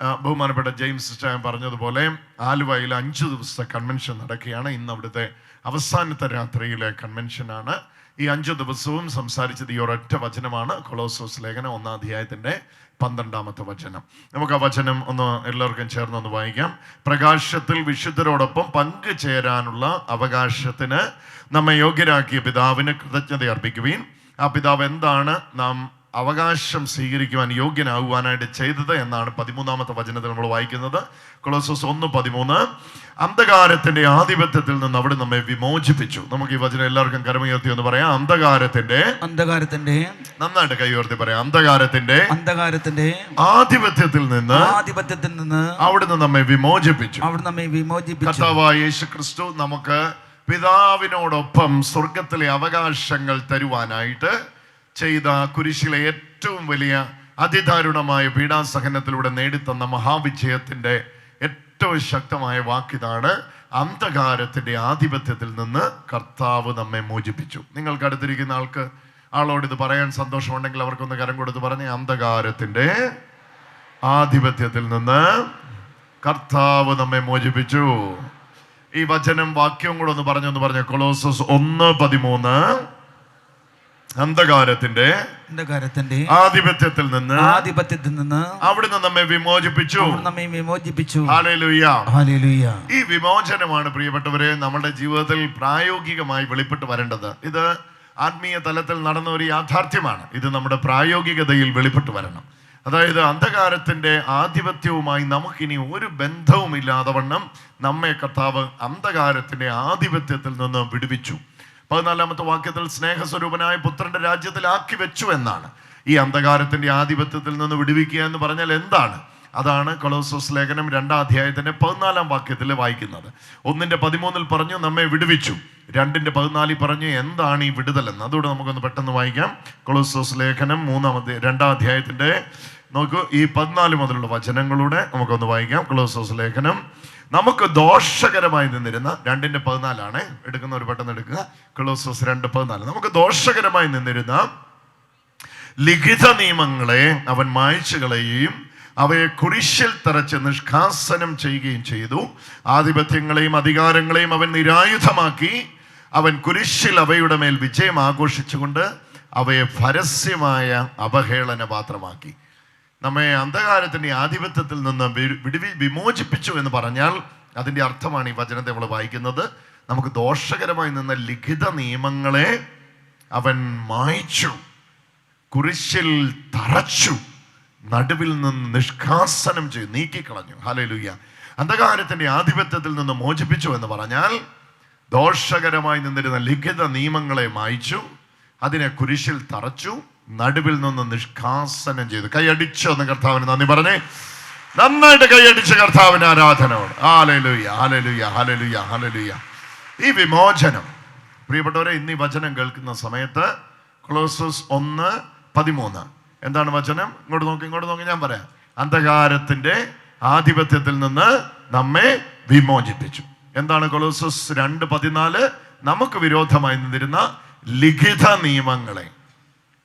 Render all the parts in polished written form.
ബഹുമാനപ്പെട്ട James Stan പറഞ്ഞതുപോലെ ആലുവയിൽ 5 ദിവസത്തെ കൺവെൻഷൻ നടക്കുകയാണ്. ഇന്ന് അവിടുത്തെ അവസാനത്തെ രാത്രിയിലെ കൺവെൻഷനാണ്. ഈ 5 ദിവസവും സംസാരിച്ചത് ഈ ഒരൊറ്റ വചനമാണ്. കൊളോസോസ് ലേഖനം 1-ാം അധ്യായത്തിൻ്റെ 12-ാമത്തെ വചനം. നമുക്ക് ആ വചനം ഒന്ന് എല്ലാവർക്കും ചേർന്നൊന്ന് വായിക്കാം. പ്രകാശത്തിൽ വിശുദ്ധരോടൊപ്പം പങ്കുചേരാനുള്ള അവകാശത്തിന് നമ്മെ യോഗ്യരാക്കിയ പിതാവിന് കൃതജ്ഞത അർപ്പിക്കുവീൻ. ആ പിതാവ് എന്താണ് നാം അവകാശം സ്വീകരിക്കുവാൻ യോഗ്യനാകുവാനായിട്ട് ചെയ്തത് എന്നാണ് 13-ാമത്തെ വചനത്തിൽ നമ്മൾ വായിക്കുന്നത്. കൊളോസോസ് 1:13. അന്ധകാരത്തിന്റെ ആധിപത്യത്തിൽ നിന്ന് അവിടെ നമ്മെ വിമോചിപ്പിച്ചു. നമുക്ക് ഈ വചനം എല്ലാവർക്കും കരമുയർത്തി എന്ന് പറയാം. അന്ധകാരത്തിന്റെ നന്നായിട്ട് കൈ ഉയർത്തി പറയാം. അന്ധകാരത്തിന്റെ ആധിപത്യത്തിൽ നിന്ന് അവിടുന്ന് നമ്മെ വിമോചിപ്പിച്ചു. കർത്താവായ യേശു ക്രിസ്തു നമുക്ക് പിതാവിനോടൊപ്പം സ്വർഗത്തിലെ അവകാശങ്ങൾ തരുവാനായിട്ട് ചെയ്ത കുരിശിലെ ഏറ്റവും വലിയ അതിദാരുണമായ പീഡാസഹനത്തിലൂടെ നേടിത്തന്ന മഹാവിജയത്തിന്റെ ഏറ്റവും ശക്തമായ വാക്കിതാണ്: അന്ധകാരത്തിന്റെ ആധിപത്യത്തിൽ നിന്ന് കർത്താവ് നമ്മെ മോചിപ്പിച്ചു. നിങ്ങൾക്ക് അടുത്തിരിക്കുന്ന ആളോട് ഇത് പറയാൻ സന്തോഷമുണ്ടെങ്കിൽ അവർക്കൊന്ന് കരം കൊടുത്ത് പറഞ്ഞ്, അന്ധകാരത്തിന്റെ ആധിപത്യത്തിൽ നിന്ന് കർത്താവ് നമ്മെ മോചിപ്പിച്ചു. ഈ വചനം വാക്യവും കൂടെ ഒന്ന് പറഞ്ഞ് കൊളോസസ് 1:13. അന്ധകാരത്തിന്റെ ആധിപത്യത്തിൽ നിന്ന് അവിടുന്ന് നമ്മെ വിമോചിപ്പിച്ചു. ഹല്ലേലൂയ. ഈ വിമോചനമാണ് പ്രിയപ്പെട്ടവരെ നമ്മുടെ ജീവിതത്തിൽ പ്രായോഗികമായി വെളിപ്പെട്ട് വരേണ്ടത്. ഇത് ആത്മീയ തലത്തിൽ നടന്ന ഒരു യാഥാർത്ഥ്യമാണ്. ഇത് നമ്മുടെ പ്രായോഗികതയിൽ വെളിപ്പെട്ട് വരണം. അതായത് അന്ധകാരത്തിന്റെ ആധിപത്യവുമായി നമുക്കിനി ഒരു ബന്ധവുമില്ലാതെ വണ്ണം നമ്മെ കർത്താവ് അന്ധകാരത്തിന്റെ ആധിപത്യത്തിൽ നിന്ന് വിടുവിച്ചു. 14-ാമത്തെ വാക്യത്തിൽ സ്നേഹസ്വരൂപനായ പുത്രന്റെ രാജ്യത്തിൽ ആക്കി വെച്ചു എന്നാണ്. ഈ അന്ധകാരത്തിന്റെ ആധിപത്യത്തിൽ നിന്ന് വിടുവിക്കുക എന്ന് പറഞ്ഞാൽ എന്താണ്? അതാണ് കൊളോസോസ് ലേഖനം 2-ാം അധ്യായത്തിന്റെ 14-ാം വാക്യത്തിൽ വായിക്കുന്നത്. 1:13 പറഞ്ഞു നമ്മെ വിടുവിച്ചു. 2:14 പറഞ്ഞു എന്താണ് ഈ വിടുതലെന്ന്. അതുകൊണ്ട് നമുക്കൊന്ന് പെട്ടെന്ന് വായിക്കാം. കൊളോസോസ് ലേഖനം 2-ാം അധ്യായത്തിന്റെ നോക്കൂ, ഈ 14 മുതലുള്ള വചനങ്ങളുടെ നമുക്കൊന്ന് വായിക്കാം. കൊളോസോസ് ലേഖനം നമുക്ക് ദോഷകരമായി നിന്നിരുന്ന 2:14 എടുക്കുന്നവർ പെട്ടെന്ന് എടുക്കുക. കൊളോസോസ് 2:14. നമുക്ക് ദോഷകരമായി നിന്നിരുന്ന ലിഖിത നിയമങ്ങളെ അവൻ മായ്ച്ചു കളയുകയും അവയെ കുരിശിൽ തറച്ച് നിഷ്കാസനം ചെയ്യുകയും ചെയ്തു. ആധിപത്യങ്ങളെയും അധികാരങ്ങളെയും അവൻ നിരായുധമാക്കി. അവൻ കുരിശിൽ അവയുടെ മേൽ വിജയം ആഘോഷിച്ചുകൊണ്ട് അവയെ പരസ്യമായ അവഹേളന പാത്രമാക്കി. നമ്മെ അന്ധകാരത്തിന്റെ ആധിപത്യത്തിൽ നിന്ന് വിമോചിപ്പിച്ചു എന്ന് പറഞ്ഞാൽ അതിൻ്റെ അർത്ഥമാണ് ഈ വചനത്തെ നമ്മൾ വായിക്കുന്നത്. നമുക്ക് ദോഷകരമായി നിന്ന ലിഖിത നിയമങ്ങളെ അവൻ മായ്ച്ചു, കുരിശിൽ തറച്ചു, നടുവിൽ നിന്ന് നിഷ്കാസനം ചെയ്തു, നീക്കിക്കളഞ്ഞു. ഹല്ലേലൂയ. അന്ധകാരത്തിന്റെ ആധിപത്യത്തിൽ നിന്ന് മോചിപ്പിച്ചു എന്ന് പറഞ്ഞാൽ ദോഷകരമായി നിന്നിരുന്ന ലിഖിത നിയമങ്ങളെ മായ്ച്ചു, അതിനെ കുരിശിൽ തറച്ചു, നടുവിൽ നിന്ന് നിഷ്കാസനം ചെയ്തു. കൈയടിച്ചോ എന്ന് കർത്താവിന് നന്ദി പറഞ്ഞേ. നന്നായിട്ട് കൈയടിച്ച് കർത്താവിന് ആരാധനയോട്. Hallelujah, hallelujah, hallelujah, hallelujah. ഈ വിമോചനം പ്രിയപ്പെട്ടവരെ, ഇന്ന് ഈ വചനം കേൾക്കുന്ന സമയത്ത് കൊളോസസ് 1:13 എന്താണ് വചനം? ഇങ്ങോട്ട് നോക്കി ഞാൻ പറയാം. അന്ധകാരത്തിന്റെ ആധിപത്യത്തിൽ നിന്ന് നമ്മെ വിമോചിപ്പിച്ചു. എന്താണ് കൊളോസസ് 2:14? നമുക്ക് വിരോധമായി നിന്നിരുന്ന ലിഖിത നിയമങ്ങളെ,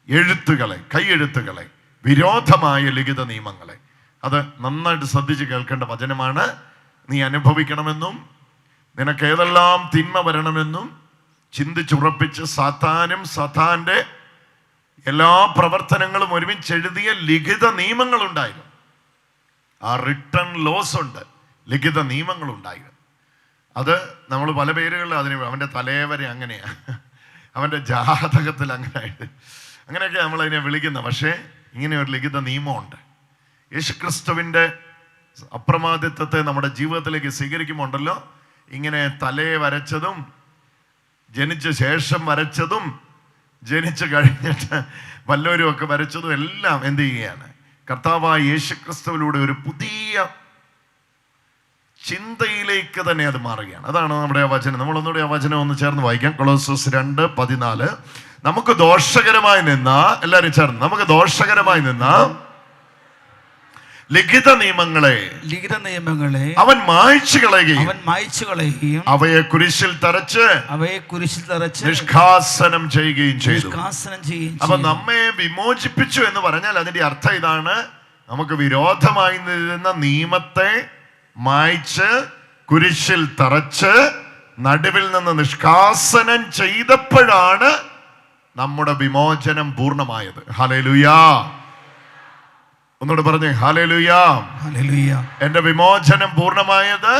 എഴുത്തുകളെ, കൈയെഴുത്തുകളെ, വിരോധമായ ലിഖിത നിയമങ്ങളെ. അത് നന്നായിട്ട് ശ്രദ്ധിച്ച് കേൾക്കേണ്ട വചനമാണ്. നീ അനുഭവിക്കണമെന്നും നിനക്ക് ഏതെല്ലാം തിന്മ വരണമെന്നും ചിന്തിച്ചുറപ്പിച്ച് സാത്താന്റെ എല്ലാ പ്രവർത്തനങ്ങളും ഒരുമിച്ച് എഴുതിയ ലിഖിത നിയമങ്ങളുണ്ടായിരുന്നു. ആ റിട്ടൺ ലോസ് ഉണ്ട്, ലിഖിത നിയമങ്ങളുണ്ടായിരുന്നു. അത് നമ്മൾ പല പേരുകളിൽ അതിന്, അവൻ്റെ തലവരെ അങ്ങനെയാ, അവൻ്റെ ജാതകത്തിൽ അങ്ങനെയൊക്കെ നമ്മളതിനെ വിളിക്കുന്നത്. പക്ഷേ ഇങ്ങനെ ഒരു ലിഖിത നിയമമുണ്ട്. യേശുക്രിസ്തുവിൻ്റെ അപ്രമാദിത്വത്തെ നമ്മുടെ ജീവിതത്തിലേക്ക് സ്വീകരിക്കുമ്പോൾ ഉണ്ടല്ലോ, ഇങ്ങനെ തലയെ വരച്ചതും ജനിച്ച ശേഷം വരച്ചതും ജനിച്ചു കഴിഞ്ഞിട്ട് വല്ലവരും ഒക്കെ വരച്ചതും എല്ലാം എന്ത് ചെയ്യുകയാണ്? കർത്താവായ യേശുക്രിസ്തുവിലൂടെ ഒരു പുതിയ ചിന്തയിലേക്ക് തന്നെ അത് മാറുകയാണ്. അതാണ് നമ്മുടെ ആ വചനം. നമ്മളൊന്നുകൂടി ആ വചനം ഒന്ന് ചേർന്ന് വായിക്കാം. കൊളോസസ് 2:14. നമുക്ക് ദോഷകരമായി നിന്ന, എല്ലാവരും ചേർന്ന്, നമുക്ക് ദോഷകരമായി നിന്ന ലിഖിത നിയമങ്ങളെ അവൻ മായ്ച്ചു കളയുകയും അവയെ കുരിശിൽ തറച്ച് നിഷ്കാസനം ചെയ്യുകയും ചെയ്തു. അപ്പൊ നമ്മെ വിമോചിപ്പിച്ചു എന്ന് പറഞ്ഞാൽ അതിന്റെ അർത്ഥം ഇതാണ്: നമുക്ക് വിരോധമായി നിന്ന നിയമത്തെ മായ്ച്ച് കുരിശിൽ തറച്ച് നടുവിൽ നിന്ന് നിഷ്കാസനം ചെയ്തപ്പോഴാണ് നമ്മുടെ വിമോചനം പൂർണ്ണമായത്. ഹല്ലേലൂയാ. ഒന്നുകൂടെ പറഞ്ഞേ, ഹല്ലേലൂയാ. ഹല്ലേലൂയ. എന്റെ വിമോചനം പൂർണ്ണമായത്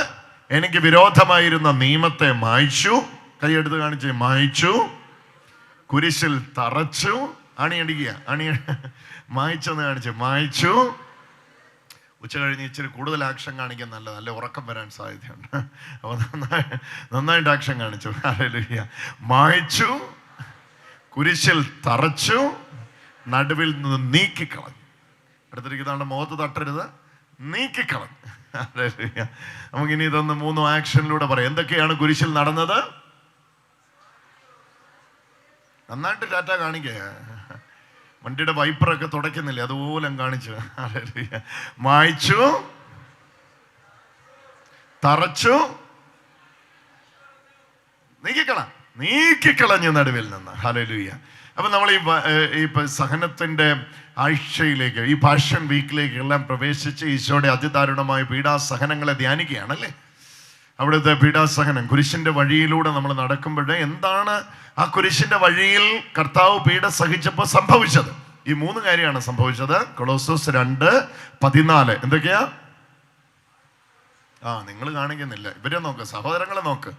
എനിക്ക് വിരോധമായിരുന്ന നിയമത്തെ മായ്ച്ചു. കൈയെടുത്ത് കാണിച്ച് മായ്ച്ചു, കുരിശിൽ തറച്ചു. അണിയടിക്കുക, മായ്ച്ചെന്ന് കാണിച്ച് മായ്ച്ചു. ഉച്ച കഴിഞ്ഞ് ഇച്ചിരി കൂടുതൽ ആക്ഷൻ കാണിക്കാൻ നല്ലത്, നല്ല ഉറക്കം വരാൻ സാധ്യതയുണ്ട്. അപ്പോൾ നന്നായിട്ട് ആക്ഷൻ കാണിച്ചു. ഹല്ലേലൂയ. മായ്ച്ചു, കുരിശിൽ തറച്ചു, നടുവിൽ നിന്ന് നീക്കിക്കളഞ്ഞു. അടുത്തിരിക്കുന്നതാണ് മുഖത്ത് തട്ടരുത്, നീക്കിക്കളഞ്ഞു. ഹല്ലേലൂയ. നമുക്കിനി ഇതൊന്ന് 3 ആക്ഷനിലൂടെ പറയാം. എന്തൊക്കെയാണ് കുരിശിൽ നടന്നത്? നന്നായിട്ട് ടാറ്റ കാണിക്കുക. വണ്ടിയുടെ വൈപ്പറൊക്കെ തുടയ്ക്കുന്നില്ലേ, അതുപോലെ കാണിച്ചു. ഹല്ലേലൂയ. മായ്ച്ചു, തറച്ചു, നീക്കിക്കളഞ്ഞു നടുവിൽ നിന്ന്. ഹല്ലേലൂയ. അപ്പൊ നമ്മൾ ഈ സഹനത്തിന്റെ ആഴ്ചയിലേക്ക്, ഈ പാഷൻ വീക്കിലേക്ക് എല്ലാം പ്രവേശിച്ച് ഈശോയുടെ അതിദാരുണമായ പീഡാസഹനങ്ങളെ ധ്യാനിക്കുകയാണല്ലേ. അവിടുത്തെ പീഡാസഹനം, കുരിശിന്റെ വഴിയിലൂടെ നമ്മൾ നടക്കുമ്പോഴേ എന്താണ് ആ കുരിശിന്റെ വഴിയിൽ കർത്താവ് പീഡ സഹിച്ചപ്പോൾ സംഭവിച്ചത്? ഈ 3 കാര്യമാണ് സംഭവിച്ചത്. കൊളോസ്സോസ് 2:14. എന്തൊക്കെയാ? നിങ്ങൾ കാണിക്കുന്നില്ല, ഇവരെ നോക്ക്, സഹോദരങ്ങളെ നോക്ക്,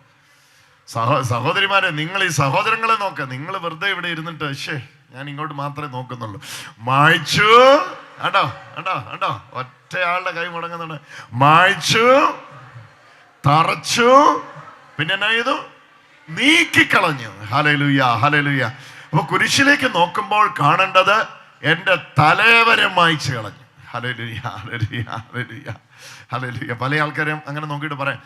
സഹോദരിമാരെ, നിങ്ങൾ ഈ സഹോദരങ്ങളെ നോക്ക്. നിങ്ങൾ വെറുതെ ഇവിടെ ഇരുന്നിട്ട് ഞാൻ ഇങ്ങോട്ട് മാത്രമേ നോക്കുന്നുള്ളൂ. മായ്ച്ചു, കണ്ടോ ഒറ്റയാളുടെ കൈ മുടങ്ങുന്നുണ്ട്. മായ്ച്ചു, തറച്ചു, പിന്നെ എന്നാ ചെയ്തു? നീക്കിക്കളഞ്ഞു. Hallelujah, hallelujah. അപ്പൊ കുരിശിലേക്ക് നോക്കുമ്പോൾ കാണേണ്ടത് എൻ്റെ തലവരെ മായ്ച്ചു കളഞ്ഞു. Hallelujah, hallelujah, hallelujah, hallelujah. പല ആൾക്കാരും അങ്ങനെ നോക്കിയിട്ട് പറയാം,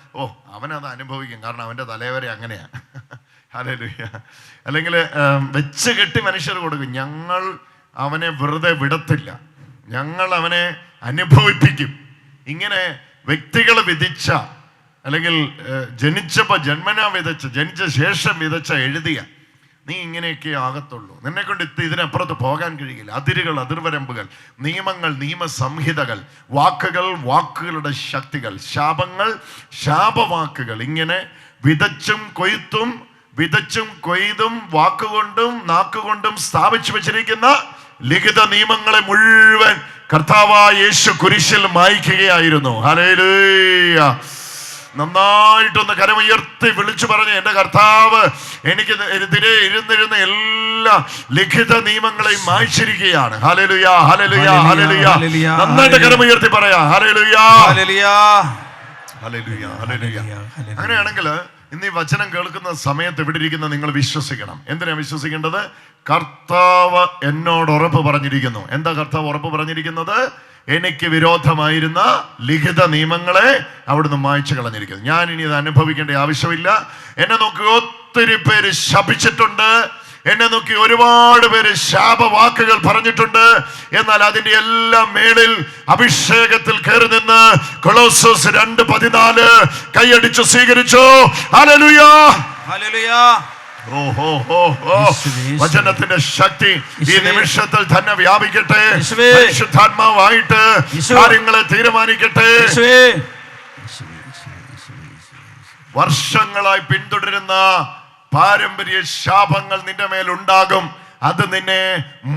അവനത് അനുഭവിക്കും, കാരണം അവൻ്റെ തലവരെ അങ്ങനെയാ. ഹല്ലേലൂയ. അല്ലെങ്കിൽ വെച്ച് കെട്ടി മനുഷ്യർ കൊടുക്കും, ഞങ്ങൾ അവനെ വെറുതെ വിടത്തില്ല, ഞങ്ങൾ അവനെ അനുഭവിപ്പിക്കും. ഇങ്ങനെ വ്യക്തികൾ വിധിച്ച, അല്ലെങ്കിൽ ജനിച്ചപ്പോൾ ജന്മനാ വിതച്ച, ജനിച്ച ശേഷം വിതച്ച എഴുതിയ നീ ഇങ്ങനെയൊക്കെ ആകത്തുള്ളൂ, നിന്നെ കൊണ്ട് ഇതിനപ്പുറത്ത് പോകാൻ കഴിയില്ല. അതിരുകൾ, അതിർവരമ്പുകൾ, നിയമങ്ങൾ, നിയമസംഹിതകൾ, വാക്കുകൾ, വാക്കുകളുടെ ശക്തികൾ, ശാപങ്ങൾ, ശാപവാക്കുകൾ, ഇങ്ങനെ വിതച്ചും കൊയ്തും വാക്കുകൊണ്ടും നാക്കുകൊണ്ടും സ്ഥാപിച്ചു വെച്ചിരിക്കുന്ന ലിഖിത നിയമങ്ങളെ മുഴുവൻ കർത്താവായ യേശു കുരിശിൽ മായ്ക്കുകയായിരുന്നു. ഹല്ലേലൂയ. നന്നായിട്ടൊന്ന് കരമുയർത്തി വിളിച്ചു പറഞ്ഞ്, എൻ്റെ കർത്താവ് എനിക്ക് എതിരെ ഇരുന്നിരുന്ന എല്ലാ ലിഖിത നിയമങ്ങളെയും മായ്ച്ചിരിക്കുകയാണ്. Hallelujah, hallelujah, hallelujah. നന്നായിട്ട് കരമുയർത്തി പറയാ, ഹല്ലേലൂയ, ഹല്ലേലൂയ, ഹല്ലേലൂയ, ഹല്ലേലൂയ. അങ്ങനെയാണെങ്കിൽ ഇന്ന് ഈ വചനം കേൾക്കുന്ന സമയത്ത് ഇവിടെ ഇരിക്കുന്ന നിങ്ങൾ വിശ്വസിക്കണം. എന്തിനാ വിശ്വസിക്കേണ്ടത്? കർത്താവ് എന്നോട് ഉറപ്പ് പറഞ്ഞിരിക്കുന്നു. എന്താ കർത്താവ് ഉറപ്പ് പറഞ്ഞിരിക്കുന്നത്? എനിക്ക് വിരോധമായിരുന്ന ലിഖിത നിയമങ്ങളെ അവിടുന്ന് മായ്ച്ചു കളഞ്ഞിരിക്കുന്നു. ഞാൻ ഇനി ഇത് അനുഭവിക്കേണ്ട ആവശ്യമില്ല. എന്നെ നോക്കി ഒത്തിരി പേര് ശപിച്ചിട്ടുണ്ട്, എന്നെ നോക്കി ഒരുപാട് പേര് ശാപവാക്കുകൾ പറഞ്ഞിട്ടുണ്ട്. എന്നാൽ അതിന്റെ എല്ലാം മേളിൽ അഭിഷേകത്തിൽ കയറി നിന്ന് കൊളോസ്സോസ് 2:14 കൈയടിച്ചു സ്വീകരിച്ചു. Hallelujah, hallelujah. വചനത്തിന്റെ ശക്തി ഈ നിമിഷത്തിൽ തന്നെ വ്യാപിക്കട്ടെ. പരിശുദ്ധാത്മാവായിട്ട് കാര്യങ്ങളെ തീരുമാനിക്കട്ടെ. വർഷങ്ങളായി പിന്തുടരുന്ന പാരമ്പര്യ ശാപങ്ങൾ നിന്റെ മേലുണ്ടാകും. അത് നിന്നെ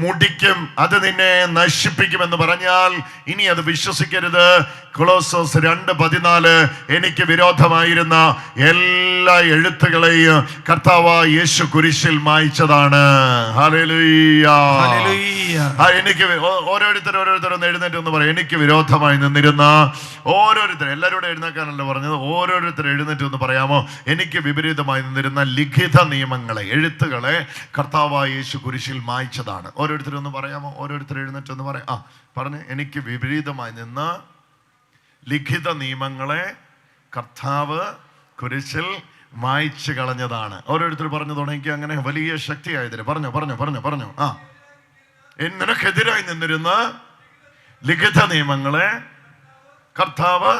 മുടിക്കും, അത് നിന്നെ നശിപ്പിക്കുമെന്ന് പറഞ്ഞാൽ ഇനി അത് വിശ്വസിക്കരുത്. കൊളോസ്സോസ് 2:14 എനിക്ക് വിരോധമായിരുന്ന എല്ലാ എഴുത്തുകളെയും കർത്താവായ യേശു കുരിശിൽ മായ്ച്ചതാണ്. Hallelujah, hallelujah. എനിക്ക് ഓരോരുത്തരും എഴുന്നേറ്റ് എന്ന് പറയും, എനിക്ക് വിരോധമായി നിന്നിരുന്ന ഓരോരുത്തരും, എല്ലാവരോടും എഴുന്നേക്കാനല്ല പറഞ്ഞത്, ഓരോരുത്തരും എഴുന്നേറ്റ് എന്ന് പറയാമോ? എനിക്ക് വിപരീതമായി നിന്നിരുന്ന ലിഖിത നിയമങ്ങളെ, എഴുത്തുകളെ കർത്താവായ യേശു കുരിശിൽ മായ്ച്ചതാണ്. ഓരോരുത്തരും ഒന്ന് പറയാമോ? ഓരോരുത്തർ എഴുന്നേറ്റ് എന്ന് പറയാം. പറഞ്ഞ്, എനിക്ക് വിപരീതമായി നിന്ന് ലിഖിത നിയമങ്ങളെ കർത്താവ് കുരിശിൽ മായ്ച്ചു കളഞ്ഞതാണ്. ഓരോരുത്തർ പറഞ്ഞു തുടങ്ങി. അങ്ങനെ വലിയ ശക്തിയായതിന് പറഞ്ഞു. നിനക്കെതിരായി നിന്നിരുന്ന ലിഖിത നിയമങ്ങളെ കർത്താവ്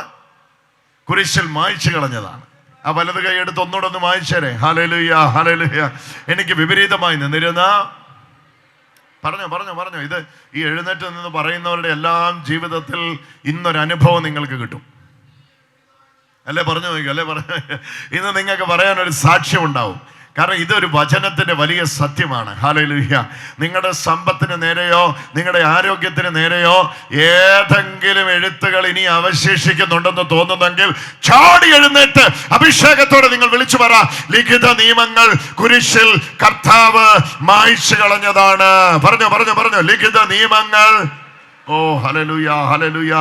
കുരിശിൽ മായ്ച്ചു കളഞ്ഞതാണ്. ആ വലത് കൈ എടുത്ത് ഒന്നുകൂടെ മായ്ച്ചേരെ. Hallelujah, hallelujah. എനിക്ക് വിപരീതമായി നിന്നിരുന്ന പറഞ്ഞോ. ഇത് ഈ എഴുന്നേറ്റ് നിന്ന് പറയുന്നവരുടെ എല്ലാം ജീവിതത്തിൽ ഇന്നൊരു അനുഭവം നിങ്ങൾക്ക് കിട്ടും. അല്ലേ പറഞ്ഞു നോക്കൂ, അല്ലേ പറഞ്ഞു. ഇന്ന് നിങ്ങൾക്ക് പറയാനൊരു സാക്ഷ്യം ഉണ്ടാവും. കാരണം ഇതൊരു വചനത്തിന്റെ വലിയ സത്യമാണ്. ഹല്ലേലൂയ. നിങ്ങളുടെ സമ്പത്തിന് നേരെയോ നിങ്ങളുടെ ആരോഗ്യത്തിന് നേരെയോ ഏതെങ്കിലും എഴുത്തുകൾ ഇനി അവശേഷിക്കുന്നുണ്ടെന്ന് തോന്നുന്നെങ്കിൽ ചാടി എഴുന്നേറ്റ് അഭിഷേകത്തോടെ നിങ്ങൾ വിളിച്ചു പറ, ലിഖിത നിയമങ്ങൾ കുരിശിൽ കർത്താവ് മായ്ച്ചു കളഞ്ഞതാണ്. പറഞ്ഞു. ലിഖിത നിയമങ്ങൾ. ഓ ഹല്ലേലൂയ.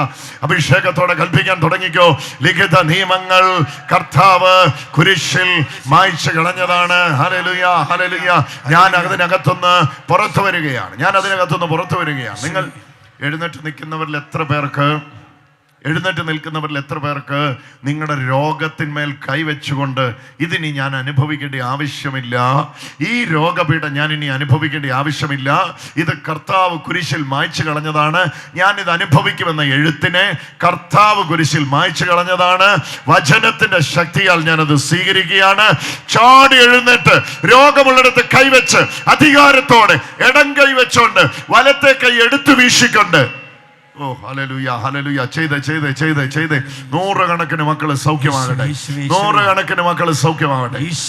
അഭിഷേകത്തോടെ കൽപ്പിക്കാൻ തുടങ്ങിക്കോ. ലിഖിത നിയമങ്ങൾ കർത്താവ് കുരിശിൽ മായ്ച്ചു കളഞ്ഞതാണ്. ഹല്ലേലൂയ. ഞാൻ അതിനകത്തുനിന്ന് പുറത്തു വരികയാണ്. നിങ്ങൾ എഴുന്നേറ്റ് നിൽക്കുന്നവരിൽ എത്ര പേർക്ക് നിങ്ങളുടെ രോഗത്തിന്മേൽ കൈവച്ചുകൊണ്ട് ഇതിനി ഞാൻ അനുഭവിക്കേണ്ട ആവശ്യമില്ല, ഈ രോഗപീഠ ഞാൻ ഇനി അനുഭവിക്കേണ്ട ആവശ്യമില്ല, ഇത് കർത്താവ് കുരിശിൽ മായ്ച്ചു കളഞ്ഞതാണ്, ഞാൻ ഇത് അനുഭവിക്കുമെന്ന എഴുത്തിനെ കർത്താവ് കുരിശിൽ മായ്ച്ചു കളഞ്ഞതാണ്, വചനത്തിന്റെ ശക്തിയാൽ ഞാനത് സ്വീകരിക്കുകയാണ്. ചാടി എഴുന്നേറ്റ് രോഗമുള്ളിടത്ത് കൈവച്ച് അധികാരത്തോടെ ഇടം കൈവച്ചുകൊണ്ട് വലത്തെ കൈ എടുത്തു വീശിക്കൊണ്ട്, ഓ ഹല്ലേലൂയ. ചെയ്ത് നൂറുകണക്കിന് മക്കള് സൗഖ്യമാകട്ടെ.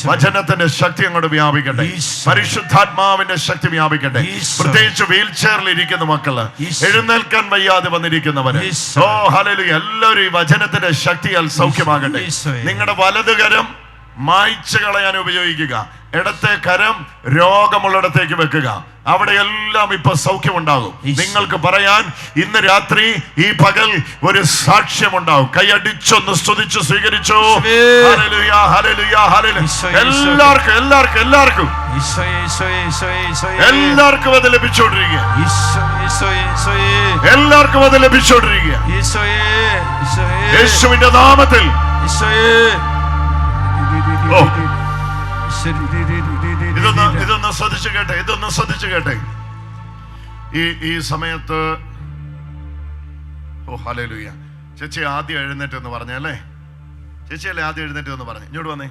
വചനത്തിന്റെ ശക്തി അങ്ങോട്ട് വ്യാപിക്കട്ടെ. പരിശുദ്ധാത്മാവിന്റെ ശക്തി വ്യാപിക്കട്ടെ. പ്രത്യേകിച്ച് വീൽ ചെയറിൽ ഇരിക്കുന്ന മക്കള്, എഴുന്നേൽക്കാൻ വയ്യാതെ വന്നിരിക്കുന്നവര്, ഓ ഹല്ലേലൂയ, എല്ലാവരും ഈ വചനത്തിന്റെ ശക്തിയാൽ സൗഖ്യമാകട്ടെ. നിങ്ങളുടെ വലതുകരം മായ്ച്ചു കളയാൻ ഉപയോഗിക്കുക, ഇടത്തെ കരം രോഗമുള്ളിടത്തേക്ക് വെക്കുക. അവിടെയെല്ലാം ഇപ്പൊ സൗഖ്യമുണ്ടാകും. നിങ്ങൾക്ക് പറയാൻ ഇന്ന് രാത്രി ഈ പകൽ ഒരു സാക്ഷ്യമുണ്ടാകും. കൈയടിച്ചൊന്ന് സ്തുതിച്ചു സ്വീകരിച്ചു. എല്ലാവർക്കും അത് ലഭിച്ചോണ്ടിരിക്കുക. യേശുവിന്റെ നാമത്തിൽ. ഇതൊന്ന് ശ്രദ്ധിച്ചു കേട്ടെ. ഈ സമയത്ത് ഓ ഹല്ലേലൂയ. ചേച്ചി ആദ്യം എഴുന്നേറ്റ് എന്ന് പറഞ്ഞല്ലേ? ചേച്ചിയല്ലേ ആദ്യം എഴുന്നേറ്റ് എന്ന് പറഞ്ഞു? ഇങ്ങോട്ട് വന്നേ.